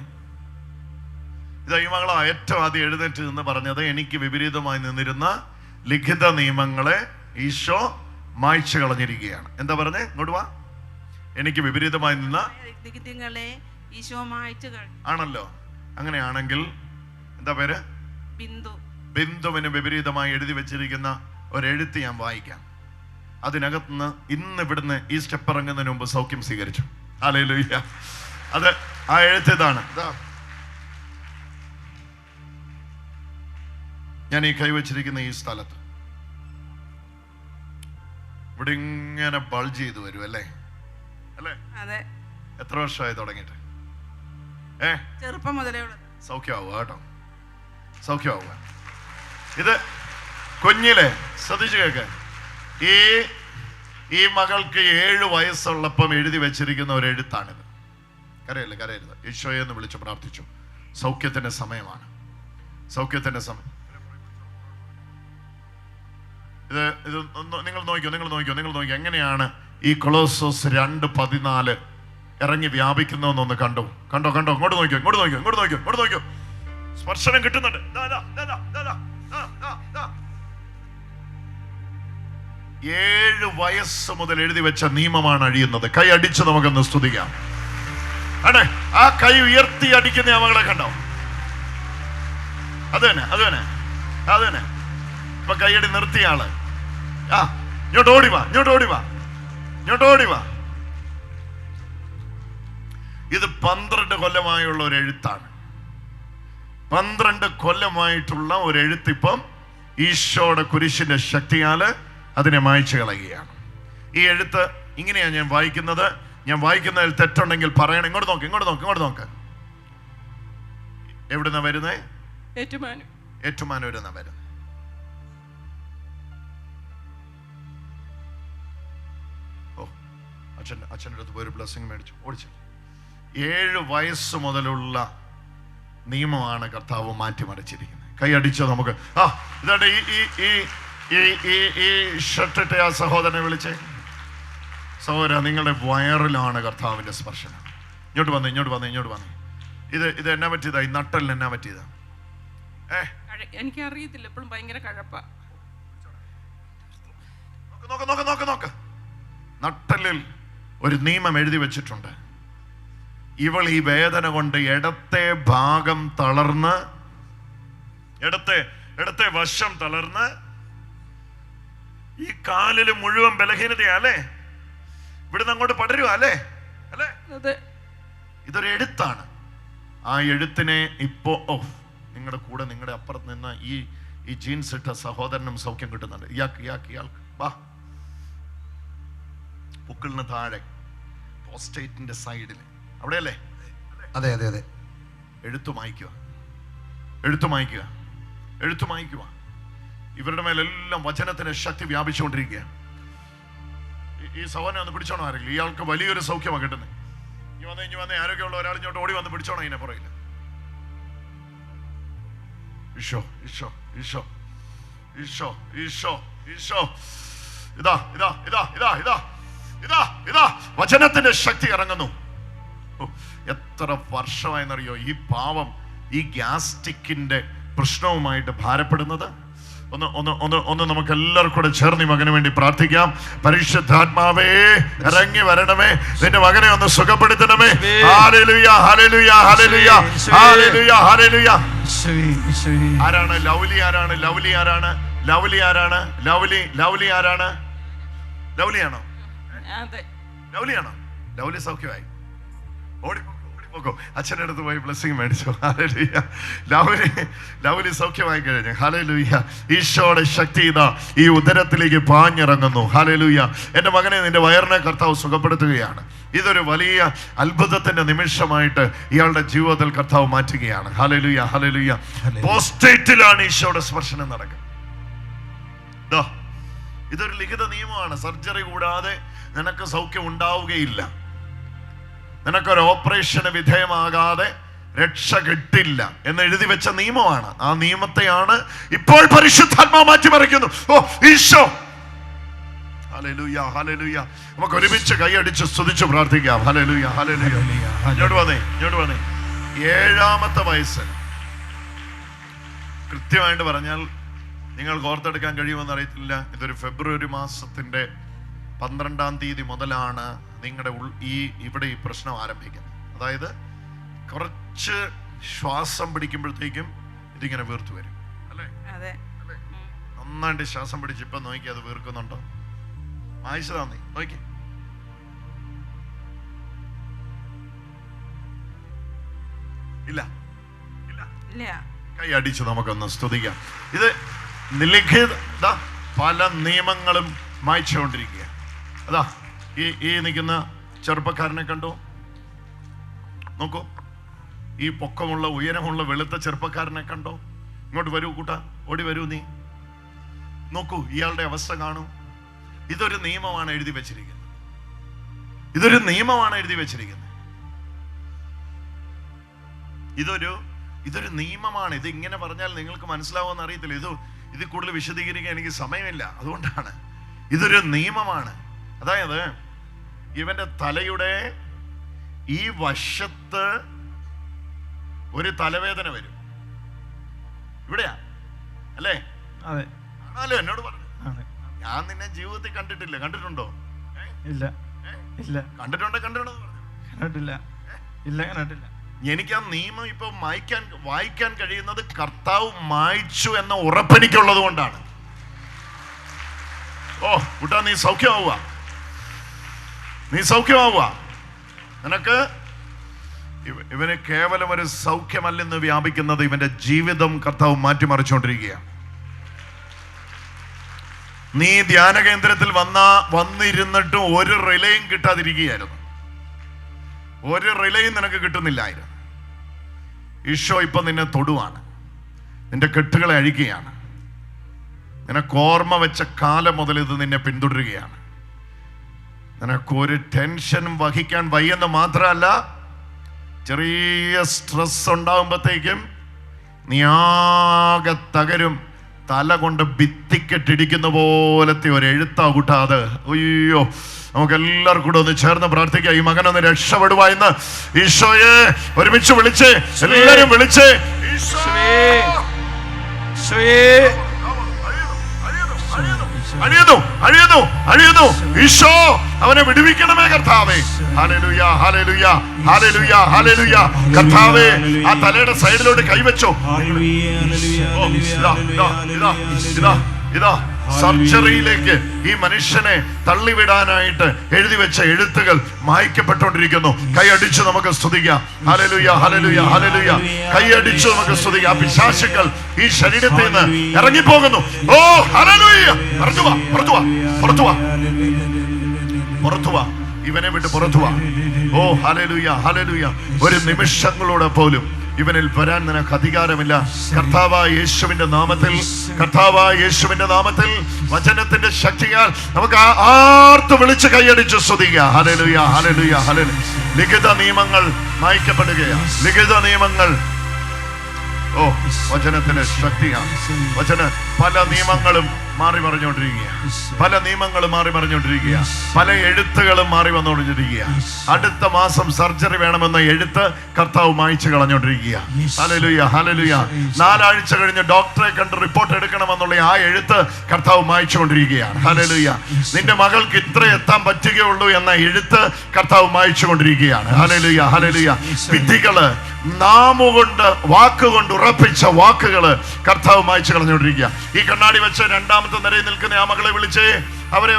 ഇതാ ഈ മകളാ ഏറ്റവും ആദ്യം എഴുന്നേറ്റ് എന്ന് പറഞ്ഞത്. എനിക്ക് വിപരീതമായി നിന്നിരുന്ന ലിഖിത നിയമങ്ങളെ ഈശോ മായ്ച്ചു കളഞ്ഞിരിക്കുകയാണ്. എന്താ പറഞ്ഞേ? ഇങ്ങോട്ട് വാ. എനിക്ക് വിപരീതമായി നിന്ന ആണല്ലോ. അങ്ങനെയാണെങ്കിൽ എന്താ പേര്? ബിന്ദുവിന് വിപരീതമായി എഴുതി വെച്ചിരിക്കുന്ന ഒരെഴുത്ത് ഞാൻ വായിക്കാം. അതിനകത്തുനിന്ന് ഇന്ന് ഇവിടുന്ന് ഈ സ്റ്റെപ്പ് ഇറങ്ങുന്നതിന് മുമ്പ് സൗഖ്യം സ്വീകരിച്ചു. ഹല്ലേലൂയ. അത് ആ എഴുത്ത് ഇതാണ്. ഞാൻ ഈ കൈവച്ചിരിക്കുന്ന ഈ സ്ഥലത്ത് ഇവിടെ ഇങ്ങനെ ബൾജ് ചെയ്ത് വരും അല്ലേ? എത്ര വർഷമായി തുടങ്ങിയിട്ട്? ചെറുപ്പം മുതലേ സൗഖ്യമാവുക കേട്ടോ, സൗഖ്യമാവുക. ഇത് കുഞ്ഞിലെ ശ്രദ്ധിച്ചു കേക്ക്. ഈ മകൾക്ക് 7 വയസ്സുള്ളപ്പം എഴുതി വെച്ചിരിക്കുന്ന ഒരു എഴുത്താണിത്. കരയരുത്. ഈശോയെ എന്ന് വിളിച്ച് പ്രാർത്ഥിച്ചു. സൗഖ്യത്തിന്റെ സമയമാണ്. ഇത് നിങ്ങൾ നോക്കിയോ. എങ്ങനെയാണ് ഈ കൊളോസോസ് 2:14 ഇറങ്ങി വ്യാപിക്കുന്നതെന്നൊന്ന് കണ്ടോ. ഇങ്ങോട്ട് നോക്കിയോ. സ്പർശനം കിട്ടുന്നുണ്ട്. 7 വയസ്സ് മുതൽ എഴുതി വെച്ച നിയമമാണ് അഴിയുന്നത്. കൈ അടിച്ച് നമുക്കൊന്ന് സ്തുതിക്കാം. അതെ, ആ കൈ ഉയർത്തി അടിക്കുന്ന മകളെ കണ്ടോ? അത് തന്നെ. ഇപ്പൊ കൈയടി നിർത്തിയ ആള് ഇങ്ങോട്ട് ഓടി വാ. ഇത് 12 കൊല്ലമായുള്ള ഒരു എഴുത്താണ്. 12 കൊല്ലമായിട്ടുള്ള ഒരു എഴുത്തിപ്പം ഈശോയുടെ കുരിശിന്റെ ശക്തിയാല് അതിനെ മായ്ച്ചു കളയുകയാണ്. ഈ എഴുത്ത് ഇങ്ങനെയാണ് ഞാൻ വായിക്കുന്നത്. ഞാൻ വായിക്കുന്നതിൽ തെറ്റുണ്ടെങ്കിൽ പറയണം. ഇങ്ങോട്ട് നോക്ക്. എവിടുന്നാ വരുന്നേ? ഏറ്റുമാനൂരുന്നാ വരുന്നത്. ഓ, അച്ഛൻ്റെ അടുത്ത് പോയി ഒരു ബ്ലെസ്സിങ് മേടിച്ചു ഓടിച്ചു. 7 വയസ്സ് മുതലുള്ള നിയമമാണ് കർത്താവ് മാറ്റിമറിച്ചിരിക്കുന്നത്. കൈയടിച്ചോ നമുക്ക്. ഇതാണ്ട് ഈ ഷർട്ടിട്ട് ആ സഹോദരനെ വിളിച്ചേ. സഹോദര, നിങ്ങളുടെ വയറിലാണ് കർത്താവിന്റെ സ്പർശനം. ഇങ്ങോട്ട് വന്നേ. ഇത് എന്നാ പറ്റിയതാ? ഈ നട്ടലിന് എന്നാ പറ്റിയതാ? എനിക്ക് അറിയത്തില്ല. എപ്പോഴും ഭയങ്കര കഴപ്പ. നോക്ക്. നട്ടലിൽ ഒരു നിയമം എഴുതി വെച്ചിട്ടുണ്ട്. ഇവൾ ഈ വേദന കൊണ്ട് ഇടത്തെ ഭാഗം തളർന്ന്, ഇടത്തെ വശം തളർന്ന്, ഈ കാലില് മുഴുവൻ ബലഹീനതയാ അല്ലേ? ഇവിടുന്ന് അങ്ങോട്ട് പടരുക അല്ലേ? ഇതൊരു എഴുത്താണ്. ആ എഴുത്തിനെ ഇപ്പോ നിങ്ങളുടെ കൂടെ, നിങ്ങളുടെ അപ്പുറത്ത് നിന്ന് ഈ ജീൻസ് ഇട്ട സഹോദരനും സൗഖ്യം കിട്ടുന്നുണ്ട്. ഇയാൾക്ക് വാ. പുക്കിളിന് താഴെ പോസ്റ്റേറ്റിന്റെ സൈഡിൽ അവിടെയല്ലേ? അതെ. എഴുത്തു മായ്ക്കുക. ഇവരുടെ മേലെല്ലാം വചനത്തിന്റെ ശക്തി വ്യാപിച്ചുകൊണ്ടിരിക്കുക. ഈ സഹോദരനെ ഒന്ന് പിടിച്ചോണം ആരെങ്കിലും. ഇയാൾക്ക് വലിയൊരു സൗഖ്യമാണ് കിട്ടുന്നത്. ഇനി വന്നേ ആരോഗ്യമുള്ള ഒരാൾ ഇങ്ങോട്ട് ഓടി വന്ന് പിടിച്ചോണം ഇതിനെ പുറകില്ല. ഈശോ. ഇതാ വചനത്തിന്റെ ശക്തി ഇറങ്ങുന്നു. എത്ര വർഷമായെന്നറിയോ ഈ പാവം ഈ ഗ്യാസ്ട്രിക്കിന്റെ പ്രശ്നവുമായിട്ട് ഭാരപ്പെടുന്നത്? ഒന്ന് നമുക്ക് എല്ലാവർക്കും കൂടെ ചേർന്ന് മകന് വേണ്ടി പ്രാർത്ഥിക്കാം. പരിശുദ്ധാത്മാവേ ഇറങ്ങി വരണമേ, നിന്റെ മകനെ ഒന്ന് സുഖപ്പെടുത്തണമേ. ഹല്ലേലൂയ. ആരാണ് ലൗലി? ലൗലി സൗഖ്യമായി. ഓടിപ്പോക്കോ, അച്ഛൻ്റെ അടുത്ത് പോയി ബ്ലെസ്സിങ് മേടിച്ചോ. ഹല്ലേലൂയ. ലൗലി സൗഖ്യമായി കഴിഞ്ഞു. ഹല്ലേലൂയ. ഈശോയുടെ ശക്തി ഇതാ ഈ ഉദരത്തിലേക്ക് പാഞ്ഞിറങ്ങുന്നു. ഹല്ലേലൂയ. എൻ്റെ മകനെ നിന്റെ വയറിനെ കർത്താവ് സുഖപ്പെടുത്തുകയാണ്. ഇതൊരു വലിയ അത്ഭുതത്തിന്റെ നിമിഷമായിട്ട് ഇയാളുടെ ജീവിതത്തിൽ കർത്താവ് മാറ്റുകയാണ്. ഹല്ലേലൂയ. പോസ്റ്റേറ്റിലാണ് ഈശോയുടെ സ്പർശനം നടക്കുന്നത്. ഇതൊരു ലിഖിത നിയമമാണ്. സർജറി കൂടാതെ നിനക്ക് സൗഖ്യം ഉണ്ടാവുകയില്ല. നിനക്കൊരു ഓപ്പറേഷന് വിധേയമാകാതെ രക്ഷ കിട്ടില്ല എന്ന് എഴുതി വെച്ച നിയമമാണ്. ആ നിയമത്തെയാണ് ഇപ്പോൾ പരിശുദ്ധാത്മാവ് മാറ്റിമറിക്കുന്നു. ഈശോ. ഹല്ലേലൂയ. നമുക്ക് ഒരുമിച്ച് കൈയടിച്ച് സ്തുതിച്ച് പ്രാർത്ഥിക്കാം. ഹല്ലേലൂയ. ഇങ്ങോട്ട് വന്നേ. 7-ാമത്തെ വയസ്സിൽ, കൃത്യമായിട്ട് പറഞ്ഞാൽ നിങ്ങൾക്ക് ഓർത്തെടുക്കാൻ കഴിയുമെന്ന് അറിയത്തില്ല, ഇതൊരു ഫെബ്രുവരി മാസത്തിന്റെ 12-ാം തീയതി മുതലാണ് നിങ്ങളുടെ ഇവിടെ ഈ പ്രശ്നം ആരംഭിക്കുന്നത്. അതായത് കുറച്ച് ശ്വാസം പിടിക്കുമ്പോഴത്തേക്കും ഇതിങ്ങനെ വീർത്തു വരും അല്ലേ? നന്നായിട്ട് ശ്വാസം പിടിച്ച് ഇപ്പൊ നോക്കി അത് വീർക്കുന്നുണ്ടോ? വായിച്ചതാന്നേ, നോക്കി. ഇല്ല. കൈ അടിച്ച് നമുക്കൊന്ന് സ്തുതിക്കാം. ഇത് നിലിഖിത പല നിയമങ്ങളും മായ്ച്ചുകൊണ്ടിരിക്കുക. അതാ ഈ നിൽക്കുന്ന ചെറുപ്പക്കാരനെ കണ്ടോ? നോക്കൂ, ഈ പൊക്കമുള്ള ഉയരമുള്ള വെളുത്ത ചെറുപ്പക്കാരനെ കണ്ടോ? ഇങ്ങോട്ട് വരൂ കൂട്ടാ, ഓടി വരൂ നീ. നോക്കൂ, ഇയാളുടെ അവസ്ഥ കാണൂ. ഇതൊരു നിയമമാണ് എഴുതി വെച്ചിരിക്കുന്നത്. ഇതൊരു നിയമമാണ്. ഇത് ഇങ്ങനെ പറഞ്ഞാൽ നിങ്ങൾക്ക് മനസ്സിലാവുമെന്ന് അറിയത്തില്ല. ഇത് കൂടുതൽ വിശദീകരിക്കാൻ എനിക്ക് സമയമില്ല. അതുകൊണ്ടാണ് ഇതൊരു നിയമമാണ്. അതായത് ഇവന്റെ തലയുടെ ഈ വശത്ത് ഒരു തലവേദന വരും. ഇവിടെയാ അല്ലേ? ആണല്ലോ, എന്നോട് പറഞ്ഞു. ഞാൻ നിന്നെ ജീവിതത്തിൽ കണ്ടിട്ടുണ്ടോ? ഇല്ല. കണ്ടിട്ടുണ്ടോ? എനിക്ക് ആ നിയമം ഇപ്പൊ വായിക്കാൻ കഴിയുന്നത് കർത്താവ് മായ്ച്ചു എന്ന ഉറപ്പെനിക്കുള്ളത് കൊണ്ടാണ്. കൂട്ടാ, നീ സൗഖ്യമാവുക. നിനക്ക് ഇവന് കേവലം ഒരു സൗഖ്യമല്ലെന്ന് വ്യാപിക്കുന്നത്, ഇവന്റെ ജീവിതം കർത്താവ് മാറ്റിമറിച്ചുകൊണ്ടിരിക്കുകയാണ്. നീ ധ്യാന കേന്ദ്രത്തിൽ വന്നിരുന്നിട്ടും ഒരു റിലയും കിട്ടാതിരിക്കുകയായിരുന്നു. ഒരു റിലയും നിനക്ക് കിട്ടുന്നില്ലായിരുന്നു. ഈശോ ഇപ്പൊ നിന്നെ തൊടുവാണ്. നിന്റെ കെട്ടുകളെ അഴിക്കുകയാണ്. നിനക്ക് ഓർമ്മ വെച്ച കാലം മുതൽ ഇത് നിന്നെ പിന്തുടരുകയാണ്. നിനക്കൊരു ടെൻഷനും വഹിക്കാൻ വയ്യെന്ന് മാത്രമല്ല, ചെറിയ സ്ട്രെസ് ഉണ്ടാകുമ്പോഴത്തേക്കും നീ ആകെ തകരും. തല കൊണ്ട് ഭിത്തിക്കെട്ടിടിക്കുന്ന പോലത്തെ ഒരു എഴുത്താ കൂട്ടാതെ. അയ്യോ, നമുക്ക് എല്ലാവർക്കും കൂടെ ഒന്ന് ചേർന്ന് പ്രാർത്ഥിക്കാം. ഈ മകനൊന്ന് രക്ഷപ്പെടുക എന്ന് ഈശോയെ ഒരുമിച്ച് വിളിച്ച്, എല്ലാരും വിളിച്ച് അഴിയുന്നു. അഴിയുന്നു, അഴിയുന്നു. ഈശോ അവനെ വിടുവിക്കണമേ കർത്താവേ. Hallelujah, hallelujah, hallelujah, hallelujah. കർത്താവേ, ആ തലയുടെ സൈഡിലോട്ട് കൈവച്ചോ. ഇതാ സർജറിയിലേക്ക് ഈ മനുഷ്യനെ തള്ളിവിടാനായിട്ട് എഴുതി വെച്ച എഴുത്തുകൾ മായ്ക്കപ്പെട്ടുകൊണ്ടിരിക്കുന്നു. കൈയടിച്ച് നമുക്ക് സ്തുതിക്കാം. Hallelujah, hallelujah, hallelujah. കൈയടിച്ച് നമുക്ക് സ്തുതിക്കാം. പിശാചുക്കൾ ഈ ശരീരത്തിൽ നിന്ന് ഇറങ്ങിപ്പോകുന്നു. ഓ ഹല്ലേലൂയ. പുറത്തു വാ, പുറത്തു വാ, പുറത്തു വാ, പുറത്തു വാ. ഇവനെ വിട്ട് പുറത്തു വാ. ഓ ഹല്ലേലൂയ, ഹല്ലേലൂയ. ഒരു നിമിഷങ്ങളോടെ പോലും ഇവനിൽ വരാൻ നിനക്ക് അധികാരമില്ല. കർത്താവായ യേശുവിന്റെ നാമത്തിൽ, കർത്താവായ യേശുവിന്റെ നാമത്തിൽ, വചനത്തിന്റെ ശക്തിയാൽ നമുക്ക് ആർത്ത് വിളിച്ച് കൈയടിച്ച് സ്തുതിക്കുക. Hallelujah, hallelujah, hallelujah. ലിഖിത നിയമങ്ങൾ മായ്ക്കപ്പെടുകയാണ്. ലിഖിത നിയമങ്ങൾ. ഓ വചനത്തിന്റെ ശക്തിയാണ്. പല നിയമങ്ങളും മാറി മറിഞ്ഞുകൊണ്ടിരിക്കുക. പല നിയമങ്ങളും മാറി മറിഞ്ഞുകൊണ്ടിരിക്കുക. പല എഴുത്തുകളും മാറി വന്നുകൊണ്ടിരിക്കുക. അടുത്ത മാസം സർജറി വേണമെന്ന എഴുത്ത് കർത്താവ് മായ്ച്ചു കളഞ്ഞുകൊണ്ടിരിക്കുക. Hallelujah, hallelujah. 4 ആഴ്ച കഴിഞ്ഞ് ഡോക്ടറെ കണ്ട് റിപ്പോർട്ട് എടുക്കണമെന്നുള്ള ആ എഴുത്ത് കർത്താവ് മായ്ച്ചുകൊണ്ടിരിക്കുകയാണ്. ഹല്ലേലൂയ. നിന്റെ മകൾക്ക് ഇത്ര എത്താൻ പറ്റുകയുള്ളൂ എന്ന എഴുത്ത് കർത്താവ് മായ്ച്ചുകൊണ്ടിരിക്കുകയാണ്. Hallelujah, hallelujah. വിധികള്, നാമുകൊണ്ട്, വാക്കുകൊണ്ട് ഉറപ്പിച്ച വാക്കുകള് കർത്താവ് മായ്ച്ചു കളഞ്ഞുകൊണ്ടിരിക്കുക. ഈ കണ്ണാടി വെച്ച് 2ാമത്തെ നിരയിൽ നിൽക്കുന്ന ആ മകളെ വിളിച്ചേ. അവരെ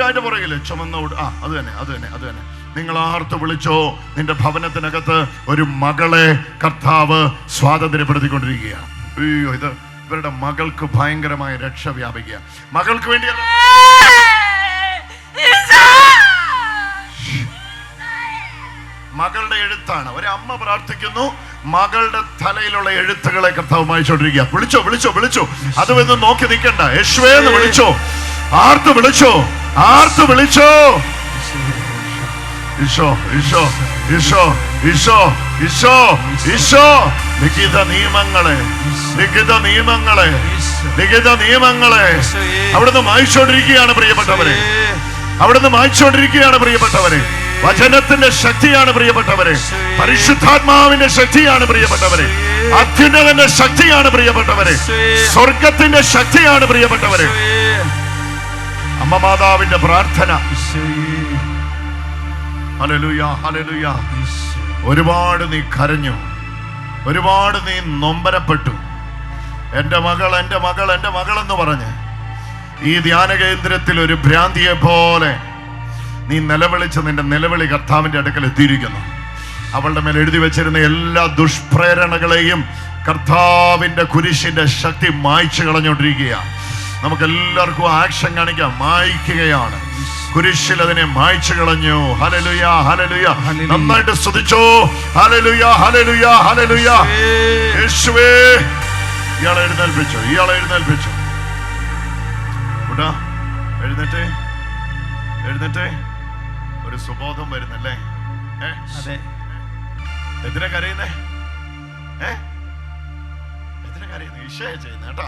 അതിന്റെ പുറകില് ചുമന്ന അത് തന്നെ. നിങ്ങൾ ആർത്ത് വിളിച്ചോ. നിന്റെ ഭവനത്തിനകത്ത് ഒരു മകളെ കർത്താവ് സ്വാതന്ത്ര്യപ്പെടുത്തിക്കൊണ്ടിരിക്കുകയാണ്. അയ്യോ, ഇത് ഇവരുടെ മകൾക്ക് ഭയങ്കരമായ രക്ഷ വ്യാപിക്കുക. മകൾക്ക് വേണ്ടി മകളുടെ എഴുത്താണ്. ഒരമ്മ പ്രാർത്ഥിക്കുന്നു, മകളുടെ തലയിലുള്ള എഴുത്തുകളെ കർത്താവ് മായ്ച്ചോണ്ടിരിക്കുക. വിളിച്ചോ. അത് വന്ന് നോക്കി നിൽക്കണ്ട. യേശുവേ എന്ന് വിളിച്ചോ. ആർത്ത് വിളിച്ചോ. ഈശോ ലിഖിത നിയമങ്ങളെ അവിടുന്ന് മായ്ച്ചോണ്ടിരിക്കുകയാണ് പ്രിയപ്പെട്ടവരെ. വചനത്തിന്റെ ശക്തിയാണ് പ്രിയപ്പെട്ടവരെ. പരിശുദ്ധാത്മാവിന്റെ ശക്തിയാണ് പ്രിയപ്പെട്ടവരെ. അത്യുന്നതന്റെ ശക്തിയാണ് പ്രിയപ്പെട്ടവരെ. സ്വർഗത്തിന്റെ ശക്തിയാണ് പ്രിയപ്പെട്ടവരെ. അമ്മ മാതാവിന്റെ പ്രാർത്ഥന. Hallelujah, hallelujah. ഒരുപാട് നീ കരഞ്ഞു, ഒരുപാട് നീ നൊമ്പരപ്പെട്ടു. എൻ്റെ മകൾ എന്ന് പറഞ്ഞ് ഈ ധ്യാന കേന്ദ്രത്തിൽ ഒരു ഭ്രാന്തിയെ പോലെ നീ നിലവിളിച്ച് നിന്റെ നിലവിളി കർത്താവിന്റെ അടുക്കൽ എത്തിയിരിക്കുന്നു. അവളുടെ മേൽ എഴുതി വെച്ചിരുന്ന എല്ലാ ദുഷ്പ്രേരണകളെയും കർത്താവിന്റെ കുരിശിന്റെ ശക്തി മായ്ച്ചു കളഞ്ഞുകൊണ്ടിരിക്കുകയാണ്. നമുക്ക് എല്ലാവർക്കും ആക്ഷൻ കാണിക്കാം. മായ്ക്കുകയാണ്. കുരിശിൽ അതിനെ മായ്ച്ചു കളഞ്ഞു. Hallelujah, hallelujah. നന്നായിട്ട് സ്തുതിച്ചോ. Hallelujah, hallelujah, hallelujah. യേശുവേ, ഇയാളെ എഴുന്നേൽപ്പിച്ചു. കൂട്ടാ, എഴുന്നേറ്റേ. ഒരു സുബോധം വരുന്നല്ലേ? അതെ. എന്തിനാ കരയുന്നേ? ഈശോയെ ചെയ്യുന്ന കേട്ടോ.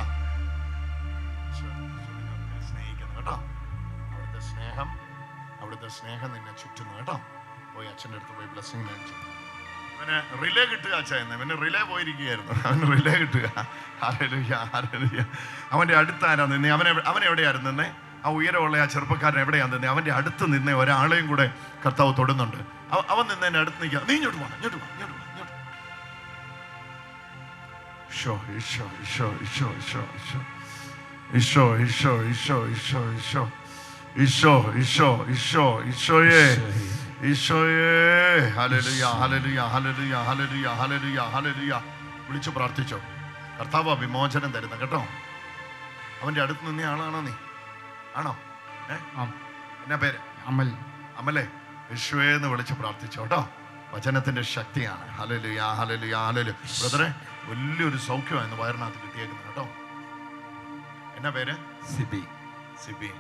സ്നേഹിക്കുന്നു കേട്ടോ. അവിടുത്തെ സ്നേഹം നിന്നെ ചുറ്റുന്നു കേട്ടോ. പോയി അച്ഛൻ്റെ അടുത്ത് പോയി ബ്ലെസ്സിങ് മേടിച്ചു. അവന് റിലേ കിട്ടുക അച്ഛന്ന്. അവന് റിലേ പോയിരിക്കുകയായിരുന്നു. അവന് റിലേ കിട്ടുക. Hallelujah, hallelujah. അവന്റെ അടുത്ത് ആരാ നിന്നെ? അവൻ എവിടെയായിരുന്നു നിന്നെ? ആ ഉയരമുള്ള ആ ചെറുപ്പക്കാരൻ എവിടെയാണ് നിന്നെ? അവന്റെ അടുത്ത് നിന്നെ ഒരാളെയും കൂടെ കർത്താവ് തൊടുന്നുണ്ട്. അവൻ നിന്നെ അടുത്ത് നിൽക്കുക. നീ ഇങ്ങോട്ട് വാ. വിളിച്ചു പ്രാർത്ഥിച്ചോ. കർത്താവ് വിമോചനം തരുന്ന കേട്ടോ. അവന്റെ അടുത്ത് നിന്ന ആളാണോ നീ? ആണോ? എന്നാ പേര്? അമലേ. യേശുവേ എന്ന് വിളിച്ച് പ്രാർത്ഥിച്ചോ കേട്ടോ. വചനത്തിന്റെ ശക്തിയാണ്. Hallelujah, hallelujah, hallelujah. ബ്രദറെ, വലിയൊരു സൗഖ്യമായിരുന്നു വയറിനകത്ത് കിട്ടിയേക്കുന്നത് കേട്ടോ. എന്നാ പേര്? സിബി.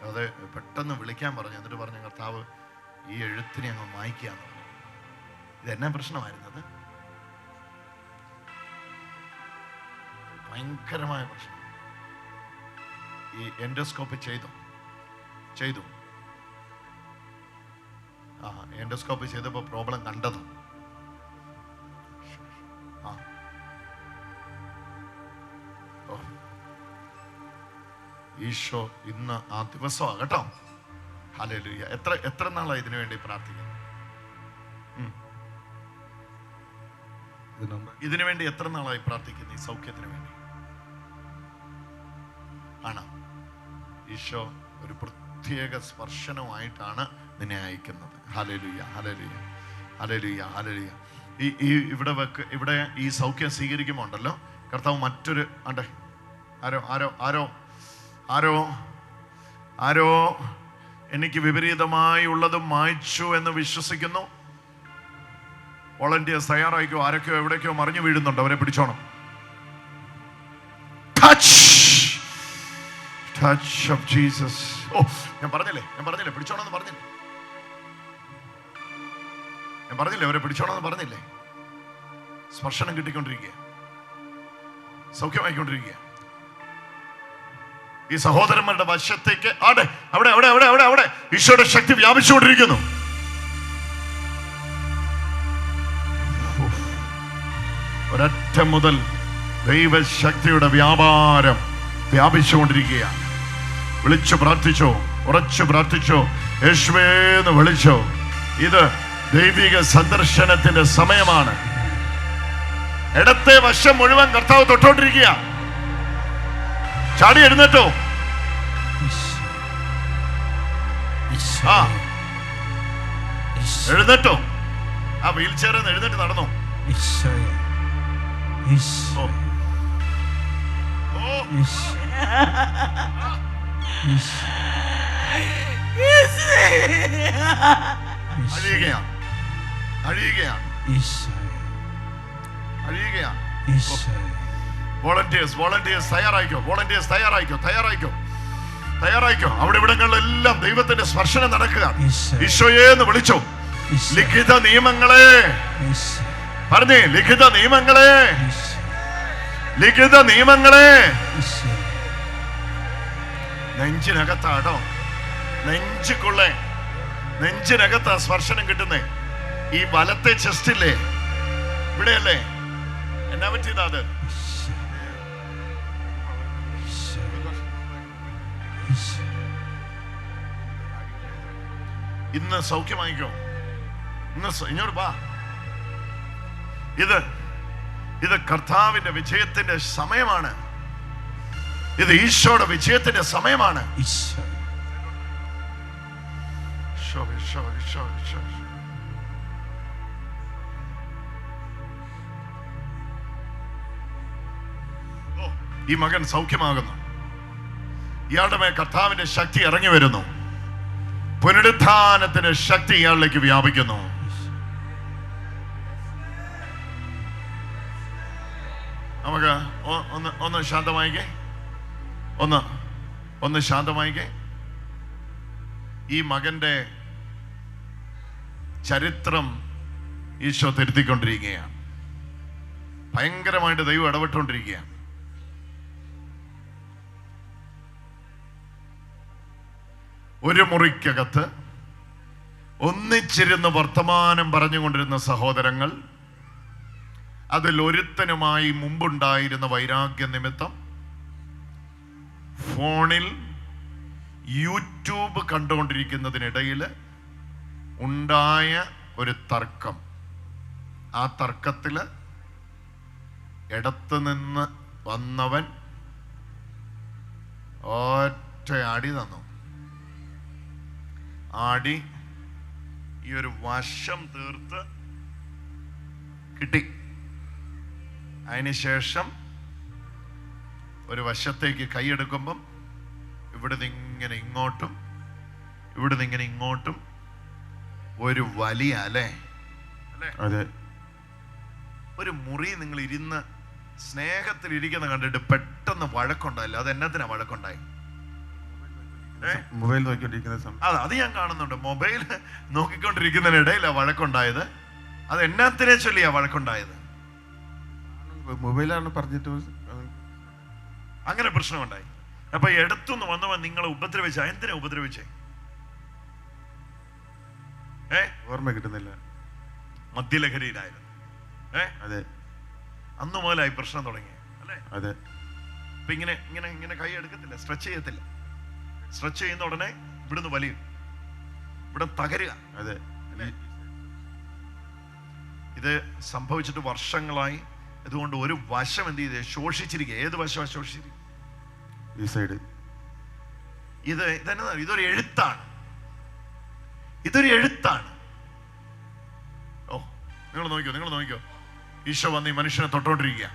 അത് പെട്ടെന്ന് വിളിക്കാൻ പറഞ്ഞു. എന്നിട്ട് പറഞ്ഞു കർത്താവ് ഈ എഴുത്തിനെ അങ്ങ് മായ്ക്കാന്ന് പറഞ്ഞു. ഇതെന്നാ പ്രശ്നമായിരുന്നത്? ഭയങ്കരമായ പ്രശ്നം. ഈ എൻഡോസ്കോപ്പി ചെയ്തു. എൻഡോസ്കോപ്പി ചെയ്തപ്പോൾ പ്രോബ്ലം കണ്ടത്. ഈശോ ഇന്ന് ആ ദിവസമാണ് കേട്ടോ. ഹല്ലേലൂയ. എത്ര നാളായി ഇതിനു വേണ്ടി പ്രാർത്ഥിക്കുന്നു? ഇതിനു വേണ്ടി എത്ര നാളായി പ്രാർത്ഥിക്കുന്നു? ഈ സൗഖ്യത്തിന് വേണ്ടി ആണ്. ഈശോ ഒരു പ്രത്യേക സ്പർശനമായിട്ടാണ് നിന്നെ അയക്കുന്നത്. Hallelujah, hallelujah, hallelujah, hallelujah. ഇവിടെ ഈ സൗഖ്യം സ്വീകരിക്കുമ്പോൾ ഉണ്ടല്ലോ, കർത്താവ് മറ്റൊരു ആണ്ടെ ആരോ എനിക്ക് വിപരീതമായി ഉള്ളതും മായ്ച്ചു എന്ന് വിശ്വസിക്കുന്നു. വോളണ്ടിയേഴ്സ് തയ്യാറായിക്കോ. ആരൊക്കെയോ എവിടേക്കോ മറിഞ്ഞു വീഴുന്നുണ്ട്, അവരെ പിടിച്ചോണം. Touch of Jesus. ഓ, ഞാൻ പറഞ്ഞില്ലേ പിടിച്ചോണമെന്ന് പറഞ്ഞില്ലേ? ഞാൻ പറഞ്ഞില്ലേ അവരെ പിടിച്ചോണമെന്ന് പറഞ്ഞില്ലേ? സ്പർശനം കിട്ടിക്കൊണ്ടിരിക്കുക, സൗഖ്യമായിക്കൊണ്ടിരിക്കുക. ഈ സഹോദരന്മാരുടെ വശത്തേക്ക് അവിടെ ഈശോയുടെ ശക്തി വ്യാപിച്ചുകൊണ്ടിരിക്കുന്നു. ഒരൊറ്റ മുതൽ ദൈവശക്തിയുടെ വ്യാപാരം വ്യാപിച്ചുകൊണ്ടിരിക്കുകയാണ്. വിളിച്ചു പ്രാർത്ഥിച്ചോ, ഉറച്ചു പ്രാർത്ഥിച്ചോ, യേശുവേന്ന് വിളിച്ചോ. ഇത് ദൈവിക സന്ദർശനത്തിന്റെ സമയമാണ്. ഇടത്തെ വശം മുഴുവൻ കർത്താവ് തൊട്ടോണ്ടിരിക്കുക. ചാടി എഴുന്നേറ്റോ. എഴുന്നേറ്റോ. ആ വീൽ ചെയറിൽ എഴുന്നേറ്റ് നടന്നോ. അഴിയുകയാണ്. വോളണ്ടിയേഴ്സ് തയ്യാറായിക്കോ. അവിടെ ഇവിടങ്ങളിലെല്ലാം ദൈവത്തിന്റെ സ്പർശനം നടക്കുകയാണ്. ഈശോയേന്ന് വിളിച്ചോ. ലിഖിത നിയമങ്ങളെ പറഞ്ഞേ, ലിഖിത നിയമങ്ങളെ നെഞ്ചിനകത്താട്ടോ, നെഞ്ചിനകത്താ സ്പർശനം കിട്ടുന്നേ. ഈ വലത്തെ ചെസ്റ്റില്ലേ, ഇവിടെയല്ലേ? എന്നാ പറ്റിയതാ അത്? ഇന്ന് സൗഖ്യമായിക്കോ. ഇങ്ങോട്ട് വാ. ഇത് കർത്താവിന്റെ വിജയത്തിന്റെ സമയമാണ്. ഇത് ഈശോയുടെ വിജയത്തിന്റെ സമയമാണ്. ഈ മകൻ സൗഖ്യമാകുന്നു. ഇയാളുടെ മേൽ കർത്താവിന്റെ ശക്തി ഇറങ്ങി വരുന്നു. പുനരുത്ഥാനത്തിന്റെ ശക്തി ഇയാളിലേക്ക് വ്യാപിക്കുന്നു. നമുക്ക് ഒന്ന് ശാന്തമായിക്കേ. ഒന്ന് ശാന്തമായിക്കേ. ഈ മകന്റെ ചരിത്രം ഈശോ തിരുത്തിക്കൊണ്ടിരിക്കുകയാണ്. ഭയങ്കരമായിട്ട് ദൈവം ഇടപെട്ടുകൊണ്ടിരിക്കുകയാണ്. ഒരു മുറിക്കകത്ത് ഒന്നിച്ചിരുന്ന് വർത്തമാനം പറഞ്ഞുകൊണ്ടിരുന്ന സഹോദരങ്ങൾ, അതിൽ ഒരുത്തനുമായി മുമ്പുണ്ടായിരുന്ന വൈരാഗ്യ നിമിത്തം ഫോണിൽ യൂട്യൂബ് കണ്ടുകൊണ്ടിരിക്കുന്നതിനിടയിൽ ഉണ്ടായ ഒരു തർക്കം. ആ തർക്കത്തിൽ ഇടത്ത് നിന്ന് വന്നവൻ ഒറ്റ അടി തന്നു. ആടി ഈ ഒരു വശം തീർത്ത് കിട്ടി. അതിനുശേഷം ഒരു വശത്തേക്ക് കൈയെടുക്കുമ്പം ഇവിടുന്ന് ഇങ്ങനെ ഇങ്ങോട്ടും ഇവിടുന്ന് ഇങ്ങനെ ഇങ്ങോട്ടും ഒരു വലിയ അല്ലേ? അതെ. ഒരു മുറി നിങ്ങൾ ഇരുന്ന് സ്നേഹത്തിൽ ഇരിക്കുന്ന കണ്ടിട്ട് പെട്ടെന്ന് വഴക്കുണ്ടായില്ല. അത് എന്നത്തിനാ വഴക്കുണ്ടായി? മൊബൈൽ നോക്കിക്കൊണ്ടിരിക്കുന്ന അത് ഞാൻ കാണുന്നുണ്ട്. മൊബൈൽ നോക്കിക്കൊണ്ടിരിക്കുന്നതിനിടയിലാ വഴക്കുണ്ടായത്. അത് എന്നാത്തിനെ ചൊല്ലിയാ വഴക്കുണ്ടായത്? മൊബൈലാണ് പറഞ്ഞിട്ട് അങ്ങനെ പ്രശ്നമുണ്ടായി. അപ്പൊ എടുത്തുനിന്ന് വന്നവൻ നിങ്ങളെ ഉപദ്രവിച്ച. എന്തിനാ ഉപദ്രവിച്ചേ? ഓർമ്മ കിട്ടുന്നില്ല. മദ്യലഹരിയിലായിരുന്നു. അതെ. അന്ന് മുതലായി പ്രശ്നം തുടങ്ങി അല്ലേ? അതെ. അപ്പൊ ഇങ്ങനെ കൈ എടുക്കത്തില്ല, സ്ട്രെച്ച് ചെയ്യത്തില്ല. സ്ട്രെച്ച് ചെയ്യുന്ന ഉടനെ ഇവിടുന്ന് വലിയും, ഇവിടെ തകരുക. അതെ. ഇത് സംഭവിച്ചിട്ട് വർഷങ്ങളായി. അതുകൊണ്ട് ഒരു വശം എന്ത് ചെയ്ത് ശോഷിച്ചിരിക്കുക. ഏത് വശമാണ് ശോഷിച്ചിരിക്കുക? ഈ സൈഡ്. ഇതൊരു എഴുത്താണ്, ഇതൊരു എഴുത്താണ്. ഓ, നിങ്ങൾ നോക്കിക്കോ. ഈശോ വന്ന് ഈ മനുഷ്യനെ തൊട്ടോണ്ടിരിക്കുക.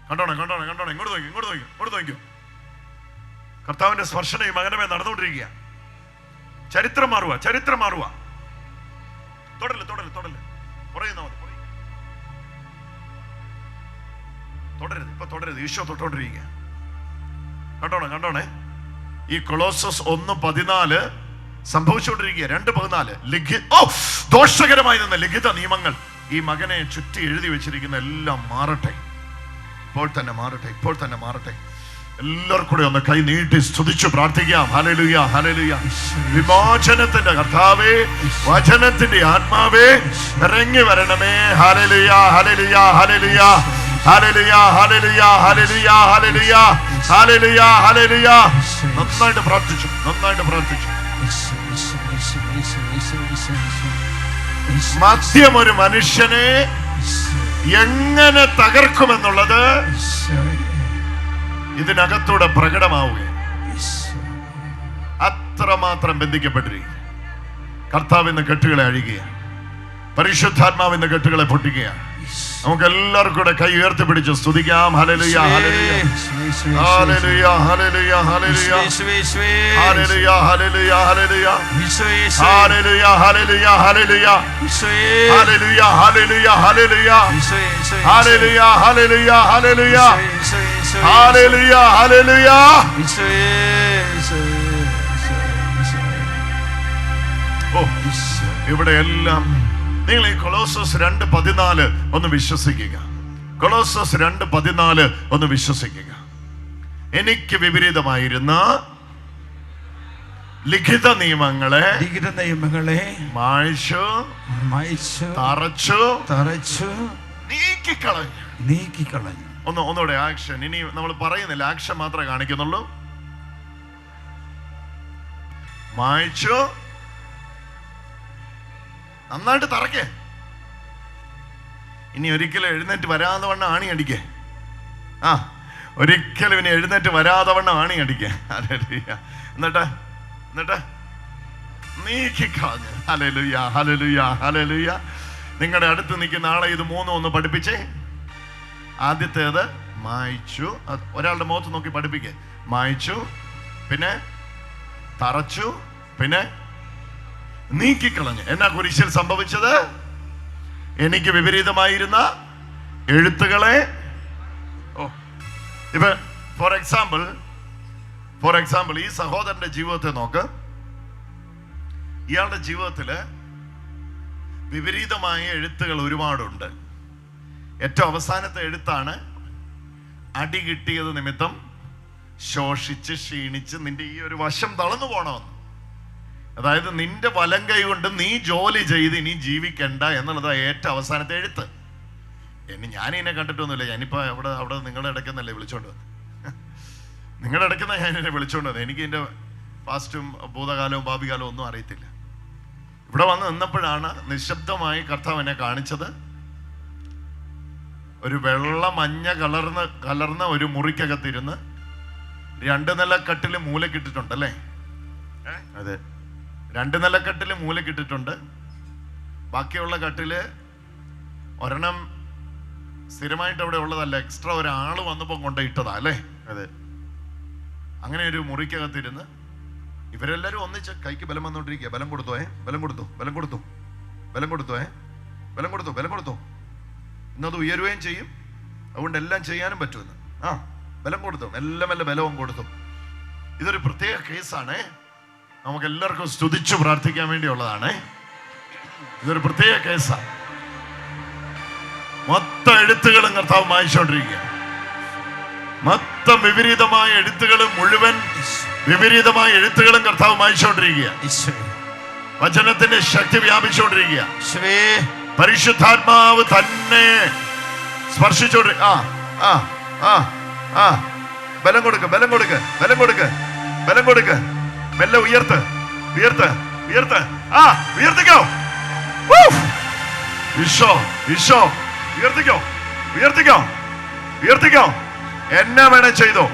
കണ്ടോണേ, ഇങ്ങോട്ട് നോക്കിക്കോ. കർത്താവിന്റെ സ്പർശനം ഈ മകനമേ നടന്നുകൊണ്ടിരിക്കുക. ചരിത്രം മാറുക. തൊടല്. പറയുന്ന മതി. തുടരുത്. ഈശോ തൊട്ടോണ്ടിരിക്കുക. കണ്ടോണേ. ഈ കൊളോസസ് 1:14 സംഭവിച്ചുകൊണ്ടിരിക്കുക. 2:14 ദോഷകരമായി നിന്ന ലിഖിത നിയമങ്ങൾ ഈ മകനെ ചുറ്റി എഴുതി വെച്ചിരിക്കുന്ന എല്ലാം മാറട്ടെ. ഇപ്പോൾ തന്നെ മാറട്ടെ. എല്ലാവർക്കും കൂടെ ഒന്ന് കൈ നീട്ടി സ്തുതിച്ചു പ്രാർത്ഥിക്കാം. ഹല്ലേലൂയ. വിമോചനത്തിന്റെ കർത്താവേ, വചനത്തിന്റെ ആത്മാവേ, ഇറങ്ങി വരണമേ. ഹല്ലേലൂയ. നന്നായിട്ട് പ്രാർത്ഥിച്ചു. മദ്യം ഒരു മനുഷ്യനെ എങ്ങനെ തകർക്കുമെന്നുള്ളത് ഇതിനകത്തൂടെ പ്രകടമാവുകയാണ്. അത്രമാത്രം ബന്ധിക്കപ്പെട്ടിരിക്കുക. കർത്താവിന്ന് കെട്ടുകളെ അഴിയുകയാണ്. പരിശുദ്ധാത്മാവിന്ന് കെട്ടുകളെ പൊട്ടിക്കുകയാണ്. നമുക്ക് എല്ലാവർക്കും കൂടെ കൈ ഉയർത്തിപ്പിടിച്ച് സ്തുതിക്കാം. ഹല്ലേലൂയ. ഇവിടെ എല്ലാം നിങ്ങൾ ഈ കൊളോസസ് 2:14 ഒന്ന് വിശ്വസിക്കുക. കൊളോസസ് 2:14 ഒന്ന് വിശ്വസിക്കുക. എനിക്ക് വിപരീതമായിരുന്ന ലിഖിത നിയമങ്ങളെ മായ്ച്ചു തറച്ചു നീക്കിക്കളഞ്ഞു. ഒന്നുകൂടെ ആക്ഷൻ. ഇനി നമ്മൾ പറയുന്നില്ല, ആക്ഷൻ മാത്രമേ കാണിക്കുന്നുള്ളൂ. മായ്ച്ചു, നന്നായിട്ട് തറക്കേ. ഇനി ഒരിക്കലും എഴുന്നേറ്റ് വരാതെ വണ്ണം ആണി അടിക്കേ. ഒരിക്കലും ഇനി എഴുന്നേറ്റ് വരാതെ വണ്ണം ആണി അടിക്കേ. എന്നിട്ട് നീക്കിക്കളഞ്ഞ്. ഹല്ലേലൂയ. നിങ്ങളുടെ അടുത്ത് നിൽക്കുന്ന ആളെ ഇത് 3 ഒന്ന് പഠിപ്പിച്ചേ. ആദ്യത്തേത് മായ്ച്ചു. ഒരാളുടെ മുഖത്ത് നോക്കി പഠിപ്പിക്കേ. മായ്ച്ചു, പിന്നെ തറച്ചു, പിന്നെ നീക്കിക്കളഞ്ഞു. എന്നാ കുരിശിൽ സംഭവിച്ചത്? എനിക്ക് വിപരീതമായിരുന്ന എഴുത്തുകളെ. ഇപ്പൊ ഫോർ എക്സാമ്പിൾ ഈ സഹോദരന്റെ ജീവിതത്തെ നോക്ക്. ഇയാളുടെ ജീവിതത്തില് വിപരീതമായ എഴുത്തുകൾ ഒരുപാടുണ്ട്. ഏറ്റവും അവസാനത്തെ എഴുത്താണ് അടി കിട്ടിയത് നിമിത്തം ശോഷിച്ച് ക്ഷീണിച്ച് നിന്റെ ഈ ഒരു വശം തളർന്നു പോണമെന്ന്. അതായത് നിന്റെ വലം കൈ കൊണ്ട് നീ ജോലി ചെയ്ത് ഇനി ജീവിക്കണ്ട എന്നുള്ളതാണ് ഏറ്റവും അവസാനത്തെ എഴുത്ത്. ഞാനിതിനെ കണ്ടിട്ടൊന്നുമില്ല. ഞാനിപ്പോ അവിടെ നിങ്ങളുടെ ഇടയ്ക്കെന്നല്ലേ വിളിച്ചോണ്ട് വന്നത്. നിങ്ങളുടെ ഇടയ്ക്കുന്ന ഞാൻ എന്നെ വിളിച്ചോണ്ട് വന്നത്. എനിക്ക് ഇതിന്റെ പാസ്റ്റും ഭൂതകാലവും ഭാവികാലവും ഒന്നും അറിയത്തില്ല. ഇവിടെ വന്ന് നിന്നപ്പോഴാണ് നിശബ്ദമായി കർത്താവ് എന്നെ കാണിച്ചത്. ഒരു വെള്ള മഞ്ഞ കലർന്ന ഒരു മുറിക്കകത്തിരുന്ന് 2 നില കട്ടില് മൂലക്കിട്ടിട്ടുണ്ടല്ലേ? അതെ, 2 നില കട്ടില് മൂലക്കിട്ടിട്ടുണ്ട്. ബാക്കിയുള്ള കട്ടില് ഒരെണ്ണം സ്ഥിരമായിട്ട് അവിടെ ഉള്ളതല്ല, എക്സ്ട്രാ ഒരാള് വന്നപ്പോ കൊണ്ടിട്ടതാ അല്ലേ? അതെ. അങ്ങനെ ഒരു മുറിക്കകത്തിരുന്ന് ഇവരെല്ലാരും ഒന്നിച്ച് കൈക്ക് ബലം വന്നോണ്ടിരിക്കുക. ബലം കൊടുത്തു. ഇന്നത് ഉയരുകയും ചെയ്യും. അതുകൊണ്ട് എല്ലാം ചെയ്യാനും പറ്റുമെന്ന്. ബലം കൊടുത്തു, മെല്ലെ ബലവും കൊടുത്തു. ഇതൊരു പ്രത്യേക കേസാണ്. നമുക്ക് എല്ലാവർക്കും സ്തുതിച്ചു പ്രാർത്ഥിക്കാൻ വേണ്ടിയുള്ളതാണ്. ഇതൊരു പ്രത്യേക കേസാണ്. മൊത്തം എഴുത്തുകളും കർത്താവ് മായിച്ചുകൊണ്ടിരിക്കുക. മൊത്തം വിപരീതമായ എഴുത്തുകളും മുഴുവൻ വിപരീതമായ എഴുത്തുകളും കർത്താവ് മായിച്ചുകൊണ്ടിരിക്കുക. വചനത്തിന്റെ ശക്തി വ്യാപിച്ചുകൊണ്ടിരിക്കുക. പരിശുദ്ധാത്മാവ് തന്നെ സ്പർശിച്ചോണ്ടിരിക്കുക. ബലം കൊടുക്ക്. ബലം കൊടുക്ക്. മെല്ലെ ഉയർത്ത്, ഉയർത്ത്, ഉയർത്ത്. ആ ഉയർത്തിക്കോ. ഈശോ, ഈശോ, ഉയർത്തിക്കോ, ഉയർത്തിക്കോ, ഉയർത്തിക്കോ. എന്നെ വേണേ ചെയ്തോ,